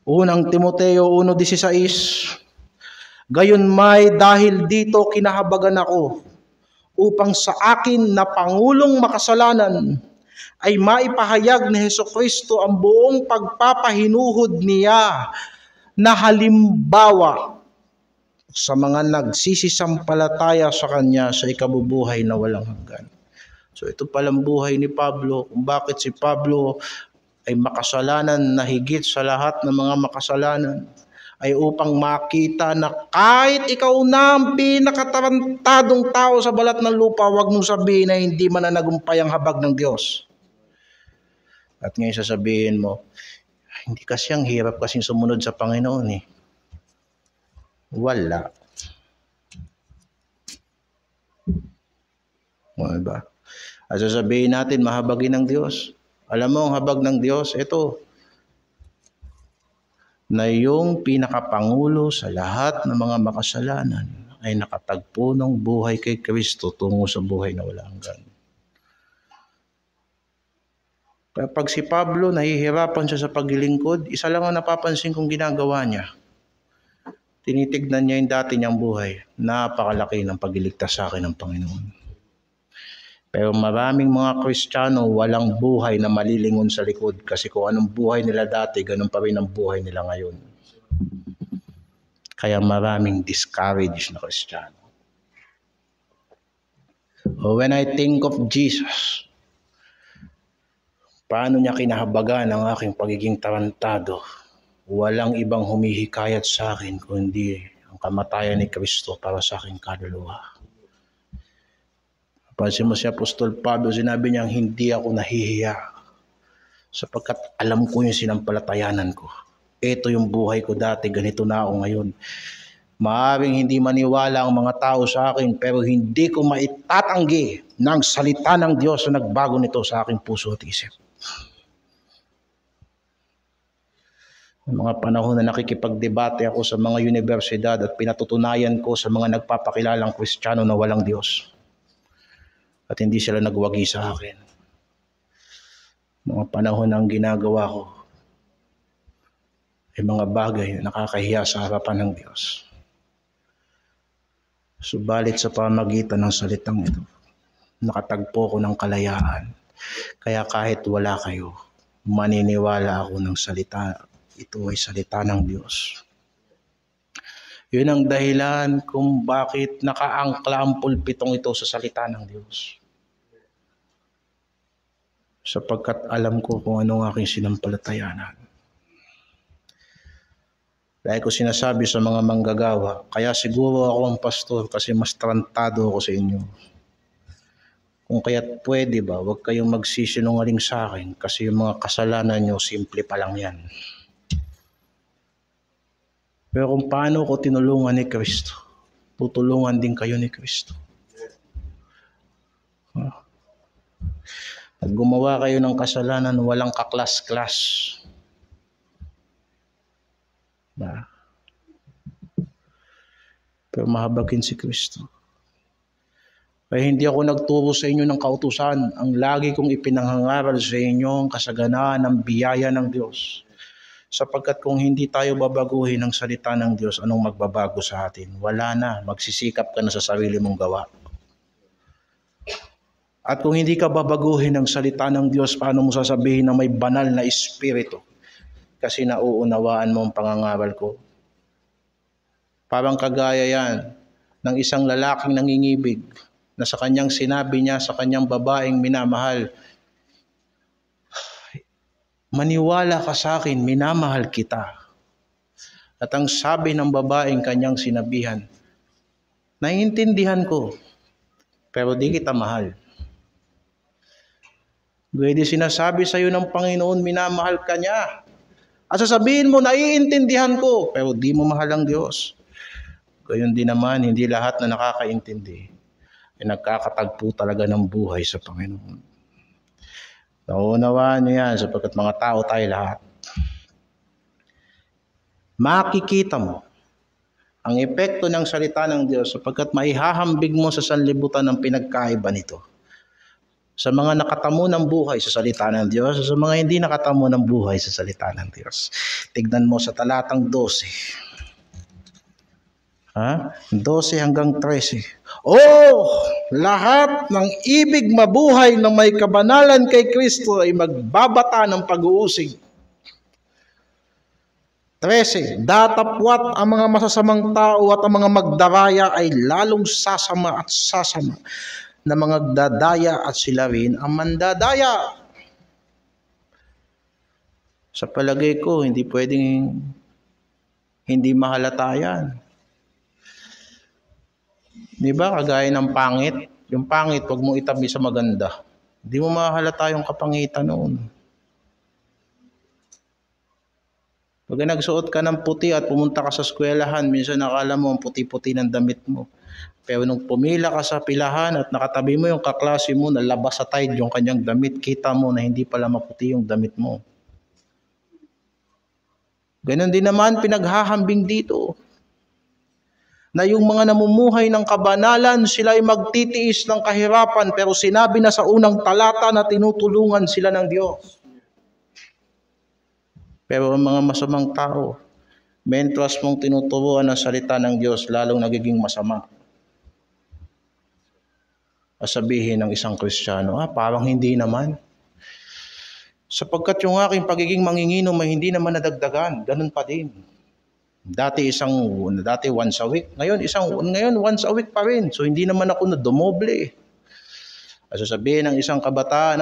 Unang Timoteo 1:16. Gayon may dahil dito kinahabagan ako upang sa akin na pangulong makasalanan ay maipahayag ni Hesukristo ang buong pagpapahinuhod niya na halimbawa sa mga nagsisisampalataya sa Kanya sa ikabubuhay na walang hanggan. So ito palang buhay ni Pablo, kung bakit si Pablo ay makasalanan na higit sa lahat ng mga makasalanan, ay upang makita na kahit ikaw na ang pinakatarantadong tao sa balat ng lupa, wag mong sabihin na hindi mananagumpay ang habag ng Diyos. At ngayon sasabihin mo, hindi kasi ang hirap kasing sumunod sa Panginoon eh. Wala. Diba? At sasabihin natin, mahabagin ng Diyos. Alam mo, ang habag ng Diyos, ito, na yung pinakapangulo sa lahat ng mga makasalanan ay nakatagpo ng buhay kay Kristo tungo sa buhay na walang hanggan. Kapag si Pablo nahihirapan siya sa paglilingkod, isa lang ang napapansin kong ginagawa niya. Tinitignan niya yung dati niyang buhay. Napakalaki ng pagliligtas sa akin ng Panginoon. Pero maraming mga Kristiyano walang buhay na malilingon sa likod, kasi kung anong buhay nila dati, ganun pa rin ang buhay nila ngayon. Kaya maraming discouraged na Kristiyano. When I think of Jesus, paano niya kinahabagan ang aking pagiging tarantado? Walang ibang humihikayat sa akin kundi ang kamatayan ni Kristo para sa aking kaluluwa. Pansin mo si Apostol Pablo, sinabi niya, hindi ako nahihiya sapagkat alam ko yung sinampalatayanan ko. Ito yung buhay ko dati, ganito na ako ngayon. Maaaring hindi maniwala ang mga tao sa akin, pero hindi ko maitatanggi ng salita ng Diyos na nagbago nito sa aking puso at isip. Mga panahon na nakikipagdebate ako sa mga universidad at pinatutunayan ko sa mga nagpapakilalang Kristiyano na walang Diyos. At hindi sila nagwagi sa akin. Mga panahon na ang ginagawa ko ay mga bagay na nakakahiya sa harapan ng Diyos. Subalit sa pamagitan ng salitang ito, nakatagpo ko ng kalayaan. Kaya kahit wala kayo, maniniwala ako ng salita. Ito ay salita ng Diyos. Yun ang dahilan kung bakit nakaangkla ang pulpitong ito sa salita ng Diyos. Sapagkat alam ko kung ano ang aking sinampalatayanan. Dahil ko sinasabi sa mga manggagawa, kaya siguro ako ang pastor kasi mas tarantado ako sa inyo. Kung kaya't pwede ba, huwag kayong magsisinungaling sa akin kasi yung mga kasalanan nyo, simple pa lang yan. Pero kung paano ko tinulungan ni Kristo, tutulungan din kayo ni Kristo. At gumawa kayo ng kasalanan, walang kaklas-klas. Pero mahabagin si Kristo. Kaya hindi ako nagturo sa inyo ng kautusan. Ang lagi kong ipinangangaral sa inyo ang kasaganaan ng biyaya ng Diyos. Sapagkat kung hindi tayo babaguhin ng salita ng Diyos, anong magbabago sa atin? Wala na. Magsisikap ka na sa sarili mong gawa. At kung hindi ka babaguhin ng salita ng Diyos, paano mo sasabihin na may banal na espiritu? Kasi nauunawaan mo ang pangangaral ko. Parang kagaya yan ng isang lalaking nangingibig na sa kanyang sinabi niya sa kanyang babaeng minamahal, maniwala ka sa akin, minamahal kita. At ang sabi ng babaeng kanyang sinabihan, naiintindihan ko, pero di kita mahal. Pwede sinasabi sa iyo ng Panginoon, minamahal ka niya. At sasabihin mo, naiintindihan ko, pero di mo mahal ang Diyos. Gayon din naman, hindi lahat na nakakaintindi ay nagkakatagpo talaga ng buhay sa Panginoon. Naunawaan niyo yan sapagkat mga tao tayo lahat. Makikita mo ang epekto ng salita ng Diyos sapagkat maihahambig mo sa sanlibutan ng pinagkaiba nito. Sa mga nakatamo ng buhay sa salita ng Diyos, sa mga hindi nakatamo ng buhay sa salita ng Diyos. Tignan mo sa talatang 12. 12 hanggang 13. Lahat ng ibig mabuhay na may kabanalan kay Kristo ay magbabata ng pag-uusig. 13. Datapwat ang mga masasamang tao at ang mga magdaraya ay lalong sasama at sasama na mga dadaya at sila rin ang mandadaya. Sa palagay ko, hindi pwedeng hindi mahalata yan. Di ba? Kagaya ng pangit. Yung pangit, wag mo itabi sa maganda. Hindi mo mahalata yung kapangitan noon. Pag nagsuot ka ng puti at pumunta ka sa eskwelahan, minsan nakala mo ang puti-puti ng damit mo. Pero nung pumila ka sa pilahan at nakatabi mo yung kaklase mo na labas sa tide yung kanyang damit, kita mo na hindi pala maputi yung damit mo. Ganon din naman pinaghahambing dito. Na yung mga namumuhay ng kabanalan, sila ay magtitiis ng kahirapan, pero sinabi na sa unang talata na tinutulungan sila ng Diyos. Pero ang mga masamang tao, mentras mong tinuturuan ang salita ng Diyos, lalong nagiging masama. Sabihin ng isang Kristiyano, parang hindi naman. Sapagkat yung aking pagiging manginginom ay hindi naman nadagdagan, ganun pa din. Dati once a week, ngayon once a week pa rin. So hindi naman ako nadumoble. Sasabihin ng isang kabataan,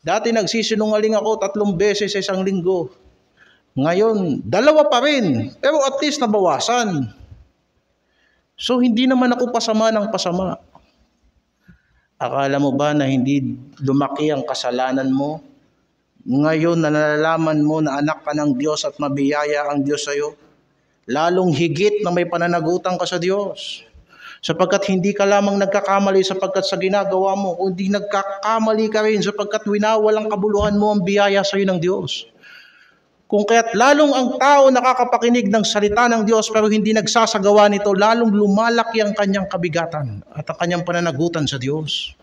dati nagsisinungaling ako 3 beses sa isang linggo. Ngayon, 2 pa rin. Pero at least nabawasan. So hindi naman ako pasama ng pasama. Akala mo ba na hindi lumaki ang kasalanan mo? Ngayon na nalalaman mo na anak ka ng Diyos at mabiyaya ang Diyos sa iyo, lalong higit na may pananagutan ka sa Diyos. Sapagkat hindi ka lamang nagkakamali sapagkat sa ginagawa mo, kundi nagkakamali ka rin sapagkat winawalang kabuluhan mo ang biyaya sa iyo ng Diyos. Kung kaya't lalong ang tao nakakapakinig ng salita ng Diyos pero hindi nagsasagawa nito, lalong lumalaki ang kanyang kabigatan at ang kanyang pananagutan sa Diyos.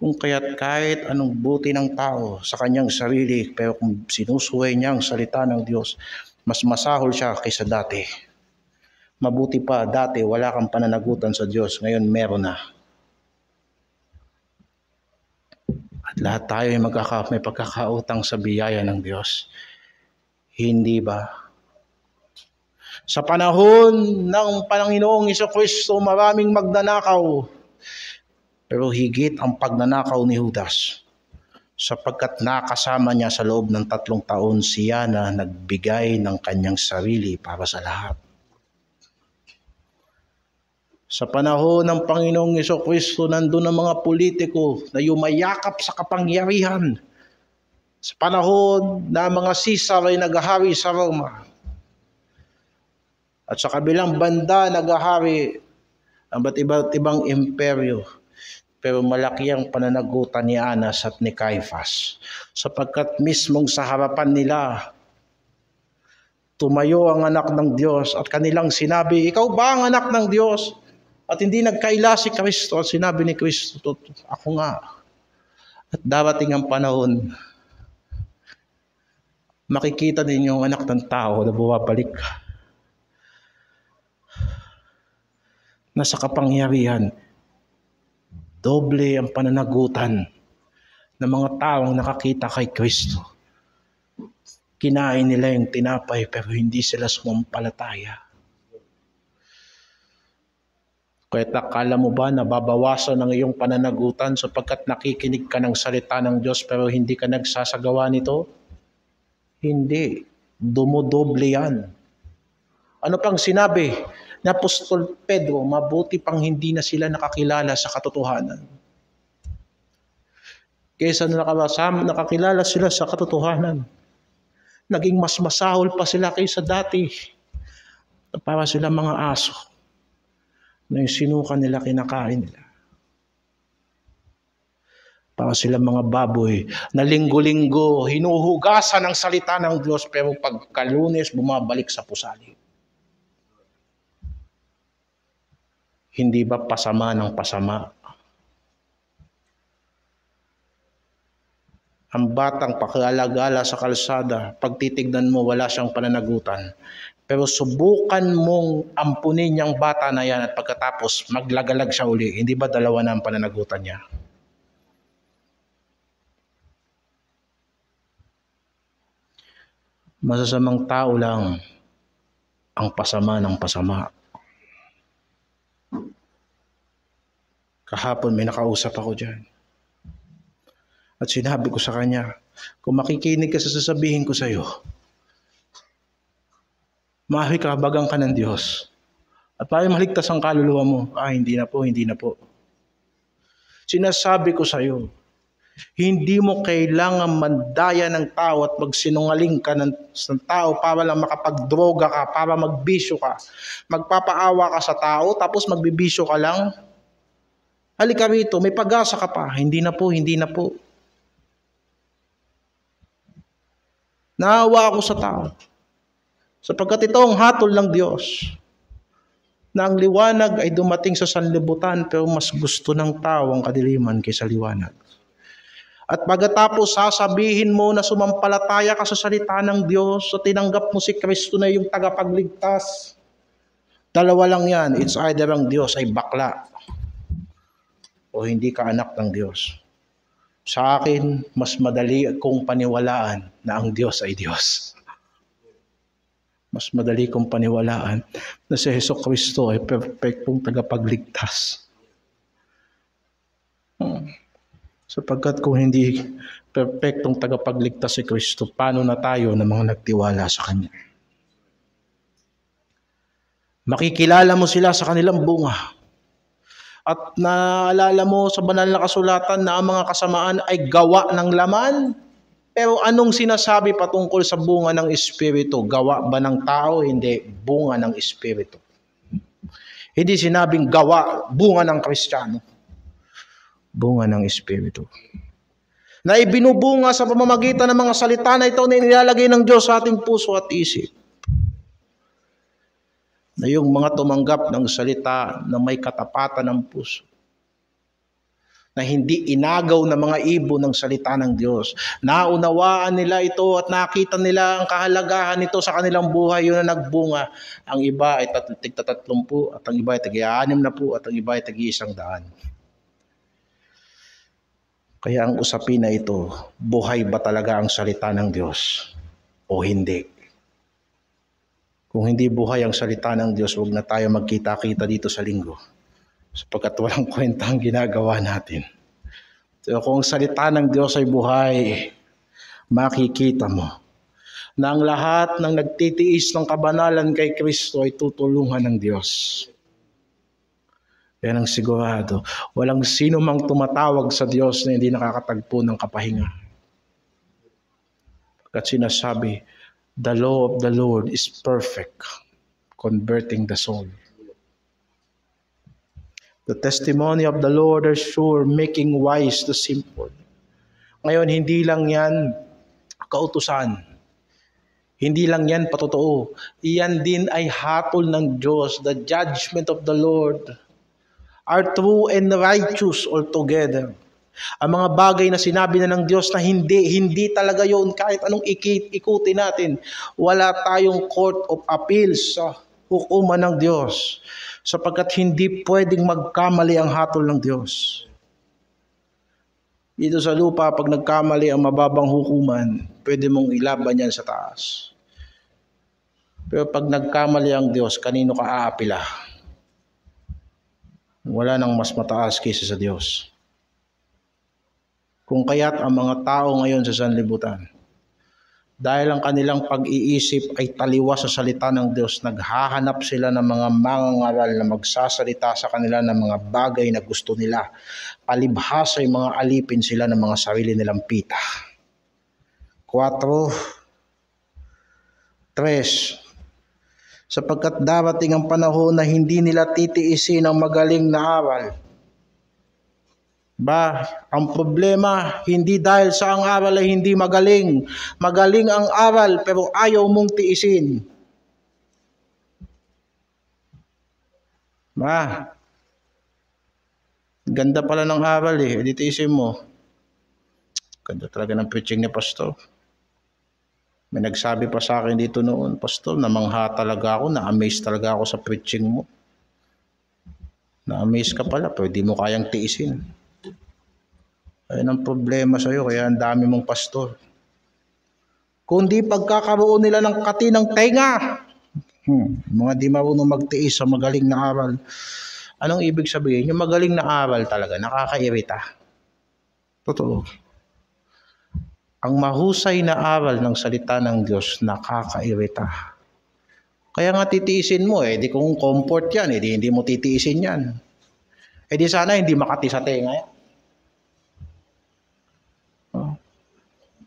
Kung kaya't kahit anong buti ng tao sa kanyang sarili, pero kung sinusuway niya ang salita ng Diyos, mas masahol siya kaysa dati. Mabuti pa, dati wala kang pananagutan sa Diyos, ngayon meron na. At lahat tayo ay may pagkakautang sa biyaya ng Diyos. Hindi ba? Sa panahon ng Panginoong Jesucristo, maraming magnanakaw. Pero higit ang pagnanakaw ni Judas sapagkat nakasama niya sa loob ng 3 taon siya na nagbigay ng kanyang sarili para sa lahat. Sa panahon ng Panginoong Jesucristo, nandun ang mga politiko na yumayakap sa kapangyarihan. Sa panahon na mga Caesar ay naghahari sa Roma. At sa kabilang banda naghahari ang iba't ibang imperyo. Pero malaki ang pananagutan ni Anas at ni Caiaphas sapagkat mismong sa harapan nila tumayo ang anak ng Diyos at kanilang sinabi, ikaw ba ang anak ng Diyos? At hindi nagkaila si Kristo at sinabi ni Kristo, ako nga. At darating ang panahon, makikita ninyo ang anak ng tao na bumabalik na sa kapangyarihan, doble ang pananagutan ng mga taong nakakita kay Kristo. Kinain nila yung tinapay pero hindi sila sumampalataya. Kaya akala mo ba na babawasan ang iyong pananagutan sapagkat nakikinig ka ng salita ng Diyos pero hindi ka nagsasagawa nito? Hindi. Dumodoble yan. Ano pang sinabi ni Apostol Pedro? Mabuti pang hindi na sila nakakilala sa katotohanan. Kaysa nakakilala sila sa katotohanan, naging mas masahol pa sila kaysa dati. Para sila mga aso na yung sinuka nila, kinakain nila. Para sila mga baboy na linggo-linggo hinuhugasan ang salita ng Diyos pero pagka-Lunes bumabalik sa pusali. Hindi ba pasama ng pasama? Ang batang pakialagala sa kalsada, pagtitignan mo wala siyang pananagutan. Pero subukan mong ampunin yung bata na yan at pagkatapos maglagalag siya uli. Hindi ba dalawa na ang pananagutan niya? Masasamang tao lang ang pasama ng pasama. Kahapon may nakausap ako dyan. At sinabi ko sa kanya, kung makikinig ka sa sasabihin ko sa iyo, mahikabagang ka ng Diyos. At para maligtas ang kaluluwa mo, hindi na po, hindi na po. Sinasabi ko sa iyo, hindi mo kailangan mandaya ng tao at magsinungaling ka ng tao para lang makapagdroga ka, para magbisyo ka. Magpapaawa ka sa tao, tapos magbibisyo ka lang. Halika rito, may pag-asa ka pa. Hindi na po, hindi na po. Naawa ako sa tao. Sapagkat ito ang hatol ng Diyos. Na ang liwanag ay dumating sa sanlibutan pero mas gusto ng tao ang kadiliman kaysa liwanag. At pagkatapos sasabihin mo na sumampalataya ka sa salita ng Diyos at tinanggap mo si Kristo na yung tagapagligtas. Dalawa lang yan. It's either ang Diyos ay bakla o hindi ka anak ng Diyos. Sa akin, mas madali kong paniwalaan na ang Diyos ay Diyos. Mas madali kong paniwalaan na si Jesucristo ay perfectong tagapagligtas. Sapagkat kung hindi perfectong tagapagligtas si Kristo, paano na tayo na mga nagtiwala sa Kanya? Makikilala mo sila sa kanilang bunga. At naalala mo sa banal na kasulatan na ang mga kasamaan ay gawa ng laman. Pero anong sinasabi patungkol sa bunga ng Espiritu? Gawa ba ng tao? Hindi, bunga ng Espiritu. Hindi sinabing gawa, bunga ng Kristiyano. Bunga ng Espiritu. Na ibinubunga sa pamamagitan ng mga salita na ito na inilalagay ng Diyos sa ating puso at isip. Na yung mga tumanggap ng salita na may katapatan ng puso. Na hindi inagaw na mga ibon ng salita ng Diyos. Naunawaan nila ito at nakita nila ang kahalagahan nito sa kanilang buhay, yun na nagbunga. Ang iba ay 30 at ang iba ay tagi-60 at ang iba ay tagi-100. Kaya ang usapin na ito, buhay ba talaga ang salita ng Diyos o hindi? Kung hindi buhay ang salita ng Diyos, huwag na tayo magkita-kita dito sa linggo. Sapagkat walang kwenta ang ginagawa natin. So kung salita ng Diyos ay buhay, makikita mo na ang lahat ng nagtitiis ng kabanalan kay Kristo ay tutulungan ng Diyos. Yan ang sigurado. Walang sino mang tumatawag sa Diyos na hindi nakakatagpo ng kapahinga. Pagkat sinasabi, the law of the Lord is perfect, converting the soul. The testimony of the Lord are sure, making wise the simple. Ngayon, hindi lang yan kautusan. Hindi lang yan patotoo. Iyan din ay hatol ng Diyos, the judgment of the Lord. are true and righteous altogether. Ang mga bagay na sinabi na ng Diyos na hindi talaga yon kahit anong ikutin natin. Wala tayong court of appeals sa hukuman ng Diyos sapagkat hindi pwedeng magkamali ang hatol ng Diyos. Dito sa lupa, pag nagkamali ang mababang hukuman, pwede mong ilaban yan sa taas. Pero pag nagkamali ang Diyos, kanino ka aapila? Wala nang mas mataas kaysa sa Diyos. Kung kaya't ang mga tao ngayon sa sanlibutan, dahil ang kanilang pag-iisip ay taliwas sa salita ng Diyos, naghahanap sila ng mga mangangaral na magsasalita sa kanila ng mga bagay na gusto nila. Palibhas ay mga alipin sila ng mga sarili nilang pita. 4:3 Sapagkat darating ang panahon na hindi nila titiisin ang magaling na aral. Ang problema, hindi dahil sa ang aral ay hindi magaling. Magaling ang aral pero ayaw mong tiisin. Ganda pala ng aral hindi tiisin mo. Ganda talaga ng preaching ni Pastor. May nagsabi pa sa akin dito noon, Pastor, namangha talaga ako, na-amaze talaga ako sa preaching mo. Na-amaze ka pala, pero di mo kayang tiisin. Ayun ang problema sa iyo, kaya ang dami mong pastor. Kundi pagkakaroon nila ng katinang tenga. Mga di marunong magtiis sa magaling na aral. Anong ibig sabihin? Yung magaling na aral talaga, nakakairita. Totoo. Ang mahusay na aral ng salita ng Diyos, nakakairita. Kaya nga titiisin mo di kung comfort yan, hindi mo titiisin yan. Di sana hindi makati sa tenga yan.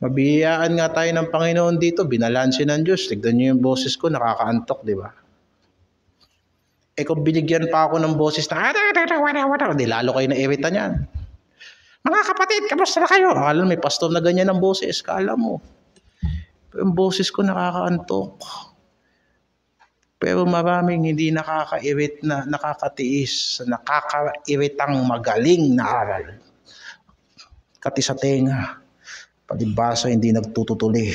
Mabiyayaan nga tayo ng Panginoon dito, binalansin ng Diyos. Tignan niyo yung boses ko, nakakaantok, di ba? Kung binigyan pa ako ng boses na, di lalo kayo na-irita niyan. Mga kapatid, kamusta na kayo? Akala may pastor na ganyan ang boses, kala mo. Pero yung boses ko nakakaantok. Pero maraming hindi nakakairit na nakakatiis, nakakairitang magaling na aral. Kati sa tenga. Palibhasa hindi nagtututuli,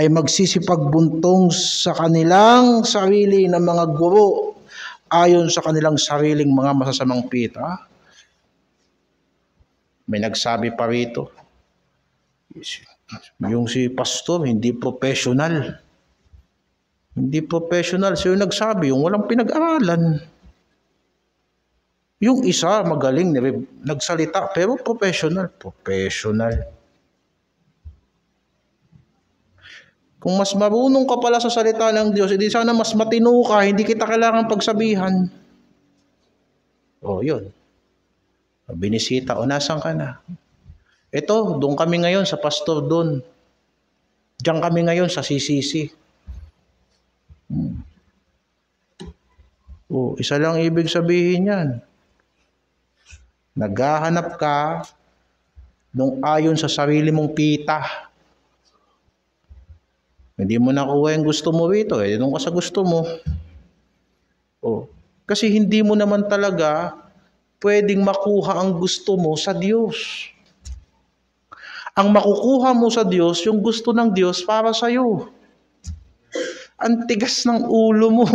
ay magsisipagbuntong sa kanilang sarili ng mga guro ayon sa kanilang sariling mga masasamang pita. May nagsabi pa rito, yung si pastor hindi professional. Hindi professional. So yung nagsabi, yung walang pinag-aralan. Yung isa magaling, nagsalita, pero professional. Professional. Kung mas marunong ka pala sa salita ng Diyos, hindi sana mas matino ka, hindi kita kailangan pagsabihan. Yun. Binisita, nasan ka na? Ito, doon kami ngayon sa pastor doon. Diyan kami ngayon sa CCC. Isa lang ibig sabihin yan. Naghahanap ka nung ayon sa sarili mong pita. Hindi mo nakuha yung gusto mo rito, doon ka sa gusto mo. Kasi hindi mo naman talaga pwedeng makuha ang gusto mo sa Diyos. Ang makukuha mo sa Diyos, yung gusto ng Diyos para sa iyo. Ang tigas ng ulo mo.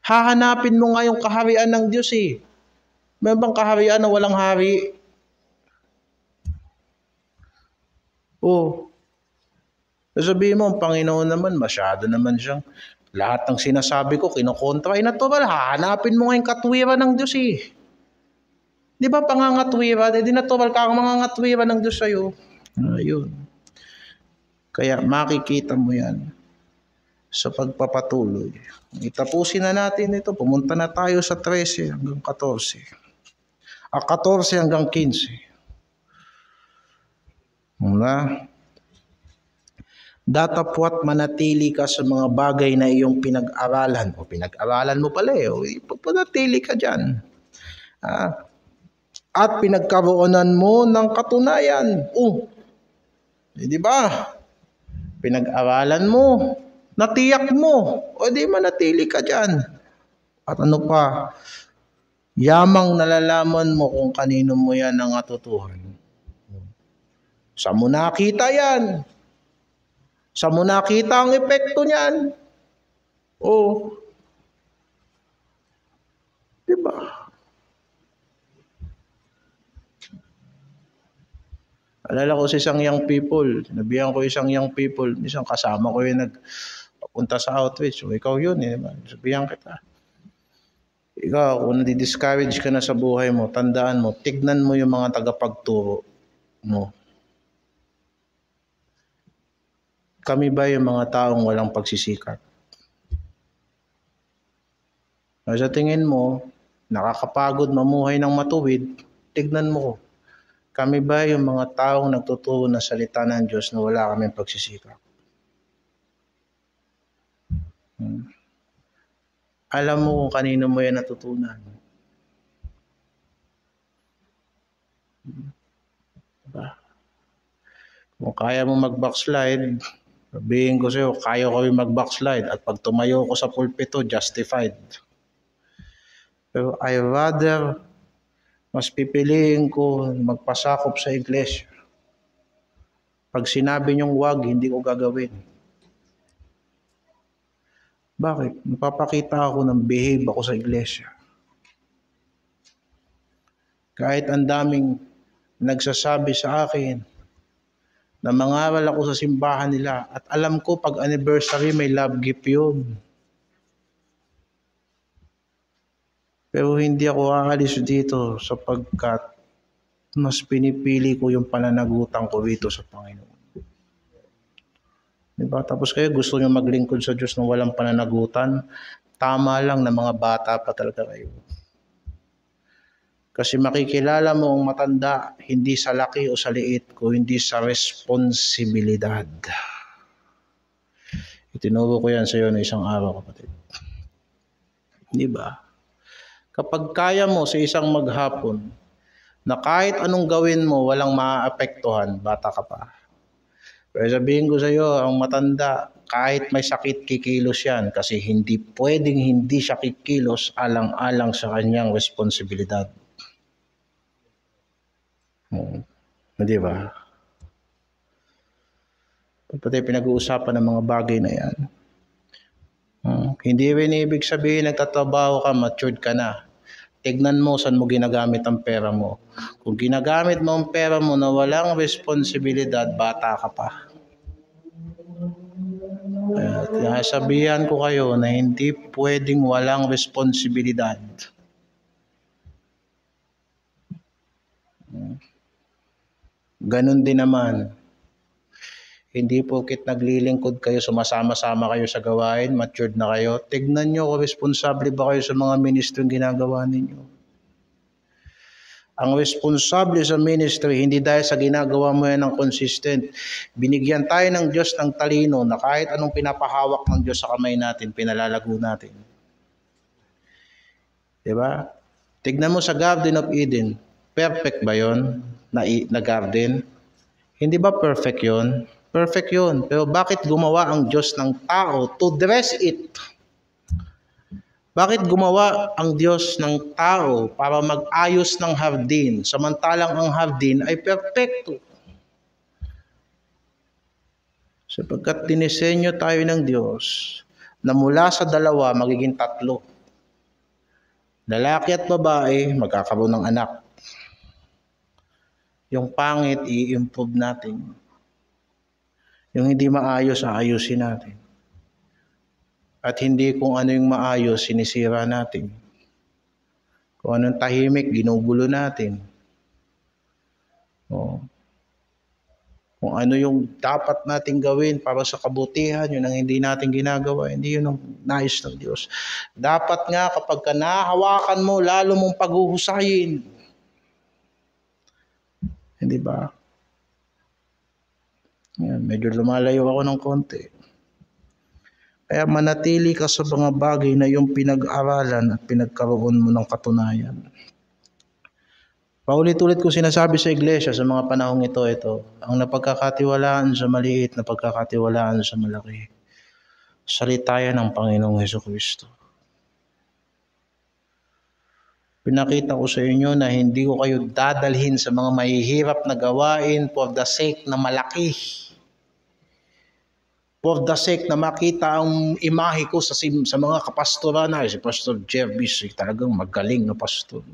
Hahanapin mo nga yung kaharian ng Diyos May bang kaharian na walang hari? Sabihin mo, ang Panginoon naman, masyado naman siyang, lahat ng sinasabi ko, kinokontra. Natural, hahanapin mo nga yung katwiran ng Diyos Di ba pangangatwiran? Di natural ka ang mangangatwiran ng Diyos sa'yo. Ayun. Kaya makikita mo yan sa pagpapatuloy. Itapusin na natin ito. Pumunta na tayo sa 13 hanggang 14. 14 hanggang 15. Datapwat manatili ka sa mga bagay na iyong pinag-aralan. Pinag-aralan mo pala panatili ka dyan. At pinagkaroonan mo ng katunayan. Di ba? Pinag-aralan mo. Natiyak mo, o di manatili ka dyan. At ano pa, yamang nalalaman mo kung kanino mo yan ang atutuhan. Sa mo nakita yan? Sa mo nakita ang epekto niyan? O, di ba? Alala ko sa isang young people, nabihan ko isang young people, isang kasama ko yung nagpunta sa outreach. So, ikaw yun, sabihan kita. Ikaw, kung nadi-discourage ka na sa buhay mo, tandaan mo, tignan mo yung mga tagapagturo mo. Kami ba yung mga taong walang pagsisikap? Sa tingin mo, nakakapagod mamuhay ng matuwid, tignan mo. Kami ba yung mga taong nagtuturo ng salita ng Diyos na wala kaming pagsisikap? Alam mo kung kanino mo yan natutunan. Diba? Kung kaya mo mag-backslide, sabihin ko sa'yo, kaya ko yung mag-backslide at pag tumayo ko sa pulpito, justified. Pero I rather, mas pipiliin ko magpasakop sa iglesia. Pag sinabi niyong wag, hindi ko gagawin. Bakit? Napapakita ako ng behave ako sa iglesia. Kahit ang daming nagsasabi sa akin na mangaral ako sa simbahan nila at alam ko pag anniversary may love gift yun. Pero hindi ako aalis dito sapagkat mas pinipili ko yung pananagutan ko dito sa Panginoon. Diba? Tapos kayo gusto nyo maglingkod sa Diyos ng walang pananagutan, tama lang na mga bata pa talaga kayo. Kasi makikilala mo ang matanda hindi sa laki o sa liit, kundi sa responsibilidad. Itinuro ko yan sa iyo na isang araw, kapatid. Diba? Kapag kaya mo sa isang maghapon na kahit anong gawin mo walang maaapektuhan, bata ka pa. Pero sabihin ko sa iyo, ang matanda, kahit may sakit kikilos yan kasi hindi pwedeng hindi siya kikilos alang-alang sa kanyang responsibilidad. Di ba? Pati pinag-uusapan ng mga bagay na yan. Hindi rin ibig sabihin nagtatrabaho ka, matured ka na. Tignan mo saan mo ginagamit ang pera mo. Kung ginagamit mo ang pera mo na walang responsibilidad, bata ka pa. Sabihan ko kayo na hindi pwedeng walang responsibilidad. Ganon din naman. Hindi porket naglilingkod kayo, sumasama-sama kayo sa gawain, matured na kayo. Tignan nyo kung responsable ba kayo sa mga ministrong ginagawa ninyo. Ang responsable sa ministry, hindi dahil sa ginagawa mo yan ng consistent. Binigyan tayo ng Diyos ng talino na kahit anong pinapahawak ng Diyos sa kamay natin, pinalalago natin. Diba? Tignan mo sa Garden of Eden. Perfect ba yon na garden? Hindi ba perfect yon? Perfect yun. Pero bakit gumawa ang Diyos ng tao to dress it? Bakit gumawa ang Diyos ng tao para mag-ayos ng hardin, samantalang ang hardin ay perfecto? Sapagkat dinisenyo tayo ng Diyos na mula sa dalawa magiging tatlo. Lalaki at babae magkakaroon ng anak. Yung pangit, i-improve natin. Yung hindi maayos, aayusin natin. At hindi kung ano yung maayos, sinisira natin. Kung anong tahimik, ginugulo natin. Kung ano yung dapat natin gawin para sa kabutihan, yun ang hindi natin ginagawa, hindi yun ang nais ng Diyos. Dapat nga kapag ka nahawakan mo, lalo mong paghuhusayin. Hindi ba? Yan, medyo lumalayo ako ng konti. Kaya manatili ka sa mga bagay na yung pinag-aralan at pinagkaroon mo ng katunayan. Paulit-ulit ko sinasabi sa iglesia sa mga panahong ito, ang napagkakatiwalaan sa maliit, napagkakatiwalaan sa malaki. Salita yan ng Panginoong Hesukristo. Pinakita ko sa inyo na hindi ko kayo dadalhin sa mga mahihirap na gawain for the sake na malaki. For the sake na makita ang imahe ko sa mga kapastoran na si Pastor Jervis, talagang magaling na pastor.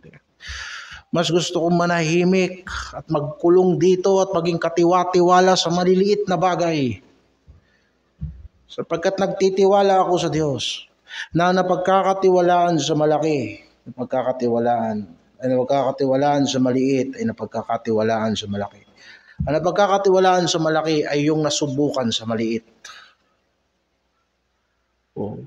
Mas gusto kong manahimik at magkulong dito at maging katiwa-tiwala sa maliliit na bagay. Sapagkat nagtitiwala ako sa Diyos na napagkakatiwalaan sa malaki, napagkakatiwalaan sa maliit ay napagkakatiwalaan sa malaki. Ang napagkakatiwalaan sa malaki ay yung nasubukan sa maliit. Oh.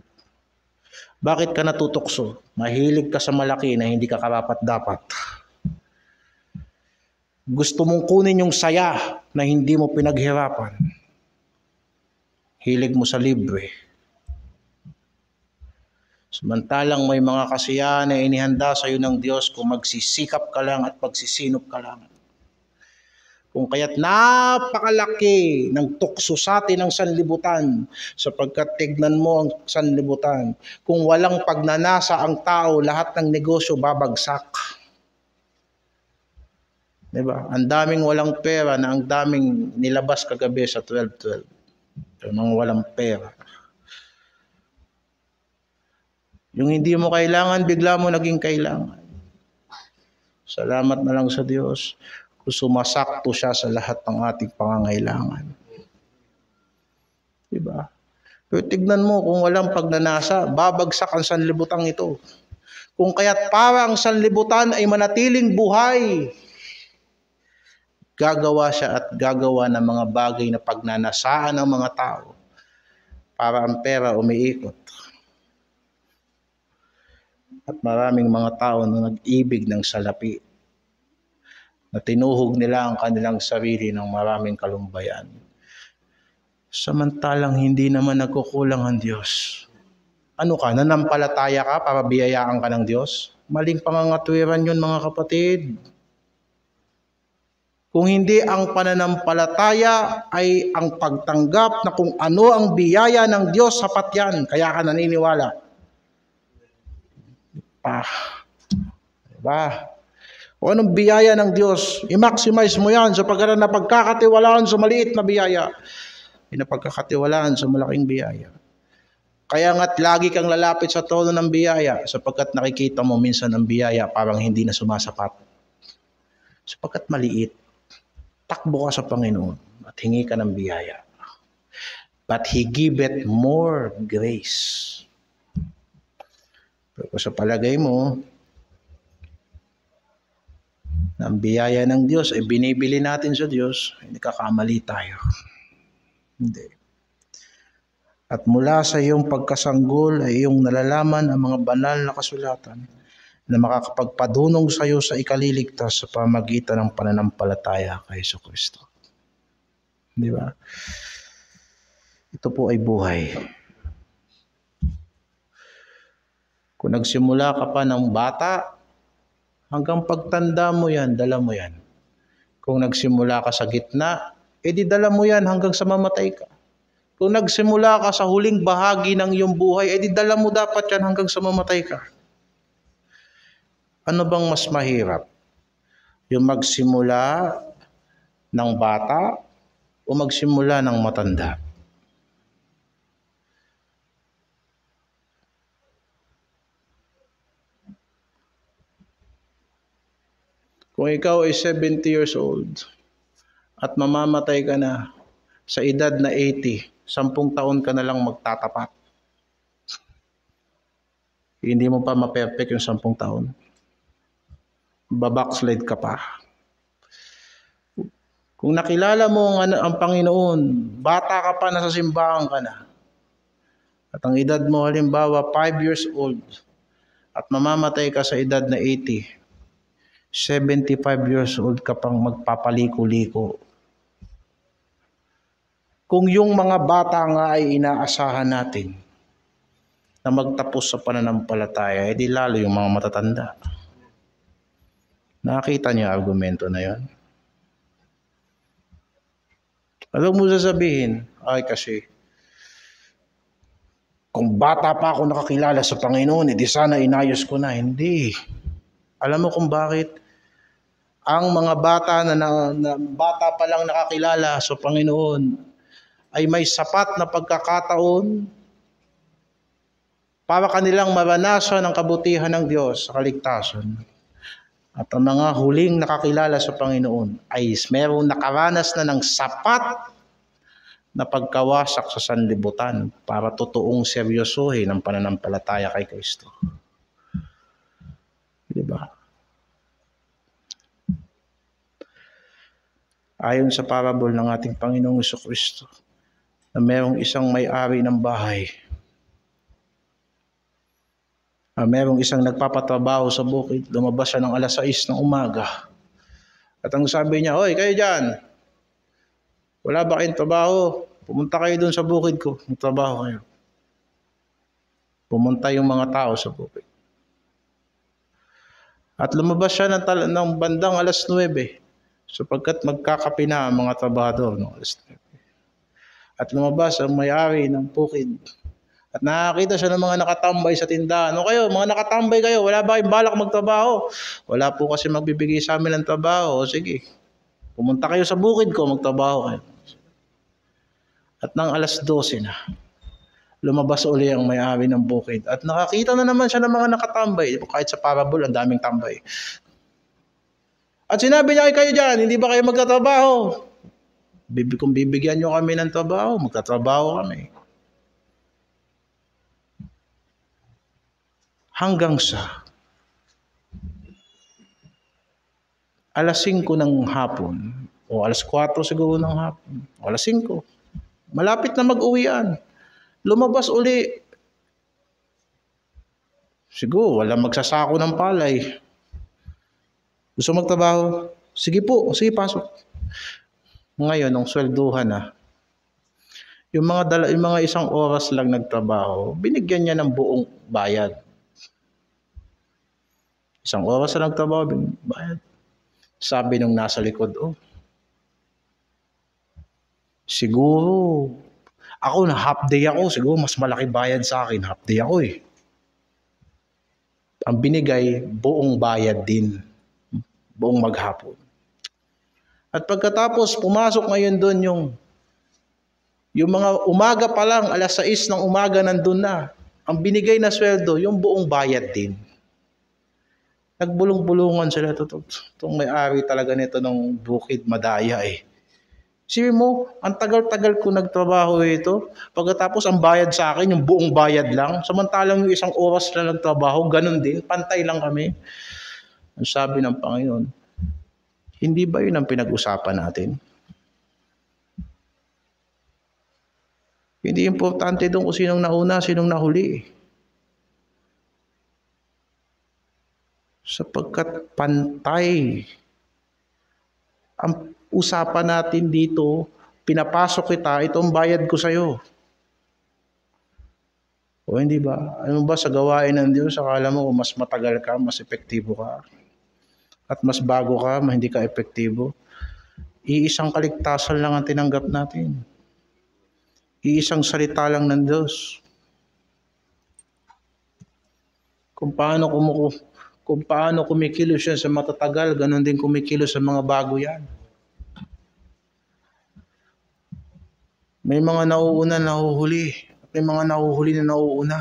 Bakit ka natutokso? Mahilig ka sa malaki na hindi ka karapat-dapat. Gusto mong kunin yung saya na hindi mo pinaghirapan. Hilig mo sa libre. Samantalang may mga kasiyahan na inihanda sa iyo ng Diyos kung magsisikap ka lang at pagsisinop ka lang. Kung kaya't napakalaki ng tukso sa atin ang sanlibutan, sapagkat tignan mo ang sanlibutan. Kung walang pagnanasa ang tao, lahat ng negosyo babagsak. Diba? Ang daming walang pera na ang daming nilabas kagabi sa 12-12. Mga walang pera. Yung hindi mo kailangan, bigla mo naging kailangan. Salamat na lang sa Diyos kung sumasakto siya sa lahat ng ating pangangailangan. Diba? Pero tignan mo, kung walang pagnanasa, babagsak ang sanlibutang ito. Kung kaya't para ang sanlibutan ay manatiling buhay, gagawa siya at gagawa ng mga bagay na pagnanasaan ng mga tao para ang pera umiikot. At maraming mga tao na nag-ibig ng salapi, na tinuhog nila ang kanilang sarili ng maraming kalumbayan. Samantalang hindi naman nagkukulang ang Diyos. Ano ka, nanampalataya ka para biyayaan ka ng Diyos? Maling pangangatwiran yun, mga kapatid. Kung hindi ang pananampalataya ay ang pagtanggap na kung ano ang biyaya ng Diyos, sapat yan. Kaya ka naniniwala. Diba? Kung anong biyaya ng Diyos, i-maximize mo yan sapagkat napagkakatiwalaan sa maliit na biyaya, napagkakatiwalaan sa malaking biyaya. Kaya nga't lagi kang lalapit sa trono ng biyaya sapagkat nakikita mo minsan ang biyaya parang hindi na sumasapat. Sapagkat maliit, takbo ka sa Panginoon at hingi ka ng biyaya. But He giveth more grace. Pero kung sa palagay mo, na ang biyaya ng Diyos ay binibili natin sa Diyos, hindi kakamali tayo. Hindi. At mula sa iyong pagkasanggol ay iyong nalalaman ang mga banal na kasulatan na makakapagpadunong sa iyo sa ikaliligtas sa pamagitan ng pananampalataya kay Jesucristo. Di ba? Ito po ay buhay. Kung nagsimula ka pa ng bata, hanggang pagtanda mo yan, dala mo yan. Kung nagsimula ka sa gitna, edi dala mo yan hanggang sa mamatay ka. Kung nagsimula ka sa huling bahagi ng iyong buhay, edi dala mo dapat yan hanggang sa mamatay ka. Ano bang mas mahirap? Yung magsimula ng bata o magsimula ng matanda? Kung ikaw ay 70 years old at mamamatay ka na sa edad na 80, 10 taon ka na lang magtatapat. Hindi mo pa ma-perfect yung 10 taon. Babackslide ka pa. Kung nakilala mo ang Panginoon, bata ka pa, nasa simbahan ka na. At ang edad mo halimbawa 5 years old at mamamatay ka sa edad na 80, 75 years old ka pang magpapaliko-liko. Kung yung mga bata nga ay inaasahan natin na magtapos sa pananampalataya, edi lalo yung mga matatanda. Nakita niyo argumento na yon? Alam mo sasabihin, ay kasi Kung bata pa ako nakakilala sa Panginoon, edi sana inayos ko na. Hindi. Alam mo kung bakit? Ang mga bata na bata pa lang nakakilala sa Panginoon ay may sapat na pagkakataon para kanilang maranasan ang kabutihan ng Diyos sa kaligtasan. At ang mga huling nakakilala sa Panginoon ay mayroong nakaranas na ng sapat na pagkawasak sa sanlibutan para totoong seryosohin ang pananampalataya kay Kristo. Diba? Ayon sa parable ng ating Panginoong Jesucristo, na mayroong isang may-ari ng bahay, mayroong isang nagpapatrabaho sa bukid, lumabas siya ng 6:00 ng umaga. At ang sabi niya, "Hoy, kayo dyan, wala ba kayong trabaho? Pumunta kayo doon sa bukid ko, magtrabaho kayo." Pumunta yung mga tao sa bukid. At lumabas siya ng bandang 9:00 sapagkat magkakape na ang mga trabahador ng 9:00. At lumabas ang may-ari ng bukid. At nakakita siya ng mga nakatambay sa tindahan. "O kayo, mga nakatambay kayo, wala ba kayong balak magtrabaho?" "Wala po kasi magbibigay sa amin ng trabaho." "O sige, pumunta kayo sa bukid ko, magtrabaho kayo." At nang 12:00 na, lumabas uli ang may-ari ng bukid. At nakakita na naman siya ng mga nakatambay. Kahit sa parable, ang daming tambay. At sinabi niya, "Kayo dyan, hindi ba kayo magtatrabaho? Kung bibigyan nyo kami ng trabaho, magtatrabaho kami." Hanggang sa 5:00 ng hapon, o 4:00 siguro ng hapon, o 5:00, malapit na mag-uwian, lumabas uli. Siguro walang magsasako ng palay. Gusto magtrabaho? "Sige po, sige, pasok." Ngayon, nung swelduhan na, yung mga 1 oras lang nagtrabaho, binigyan niya ng buong bayad. 1 oras na nagtrabaho, bayad. Sabi nung nasa likod, siguro, ako na half day ako, siguro mas malaki bayad sa akin, half day ako eh. Ang binigay, buong bayad din, buong maghapon. At pagkatapos, pumasok ngayon doon yung mga umaga pa lang, 6:00 ng umaga nandun na. Ang binigay na sweldo, yung buong bayad din. Nagbulong-bulungan sila. Itong may-ari talaga nito ng bukid, madaya eh. Sabi mo, ang tagal-tagal ko nagtrabaho ito. Pagkatapos ang bayad sa akin, yung buong bayad lang. Samantalang yung 1 oras na nagtrabaho, ganun din, pantay lang kami. Ang sabi ng Panginoon, hindi ba yun ang pinag-usapan natin? Hindi importante doon kung sinong nauna, sinong nahuli. Sapagkat pantay. Ang usapan natin dito, pinapasok kita, itong bayad ko sa'yo. O hindi ba? Ano ba sa gawain ng Diyos, akala mo kung mas matagal ka, mas epektibo ka, at mas bago ka, hindi ka epektibo? Iisang kaligtasan lang ang tinanggap natin. Iisang salita lang ng Diyos. Kung paano kumikilos yan sa matatagal, ganun din kumikilos sa mga bago yan. May mga nauuna na nahuhuli, at may mga nahuhuli na nauuna.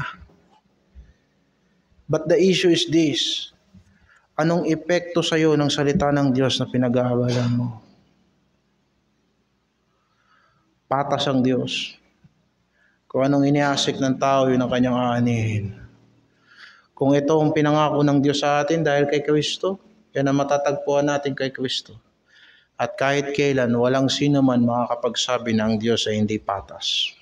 But the issue is this: anong epekto sa iyo ng salita ng Diyos na pinag-aaralan mo? Patas ang Diyos. Kung anong iniasik ng tao, yun ang kanyang aanihin. Kung ito ang pinangako ng Diyos sa atin dahil kay Kristo, yan ang matatagpuan natin kay Kristo. At kahit kailan, walang sino man makakapagsabi na ang Diyos ay hindi patas.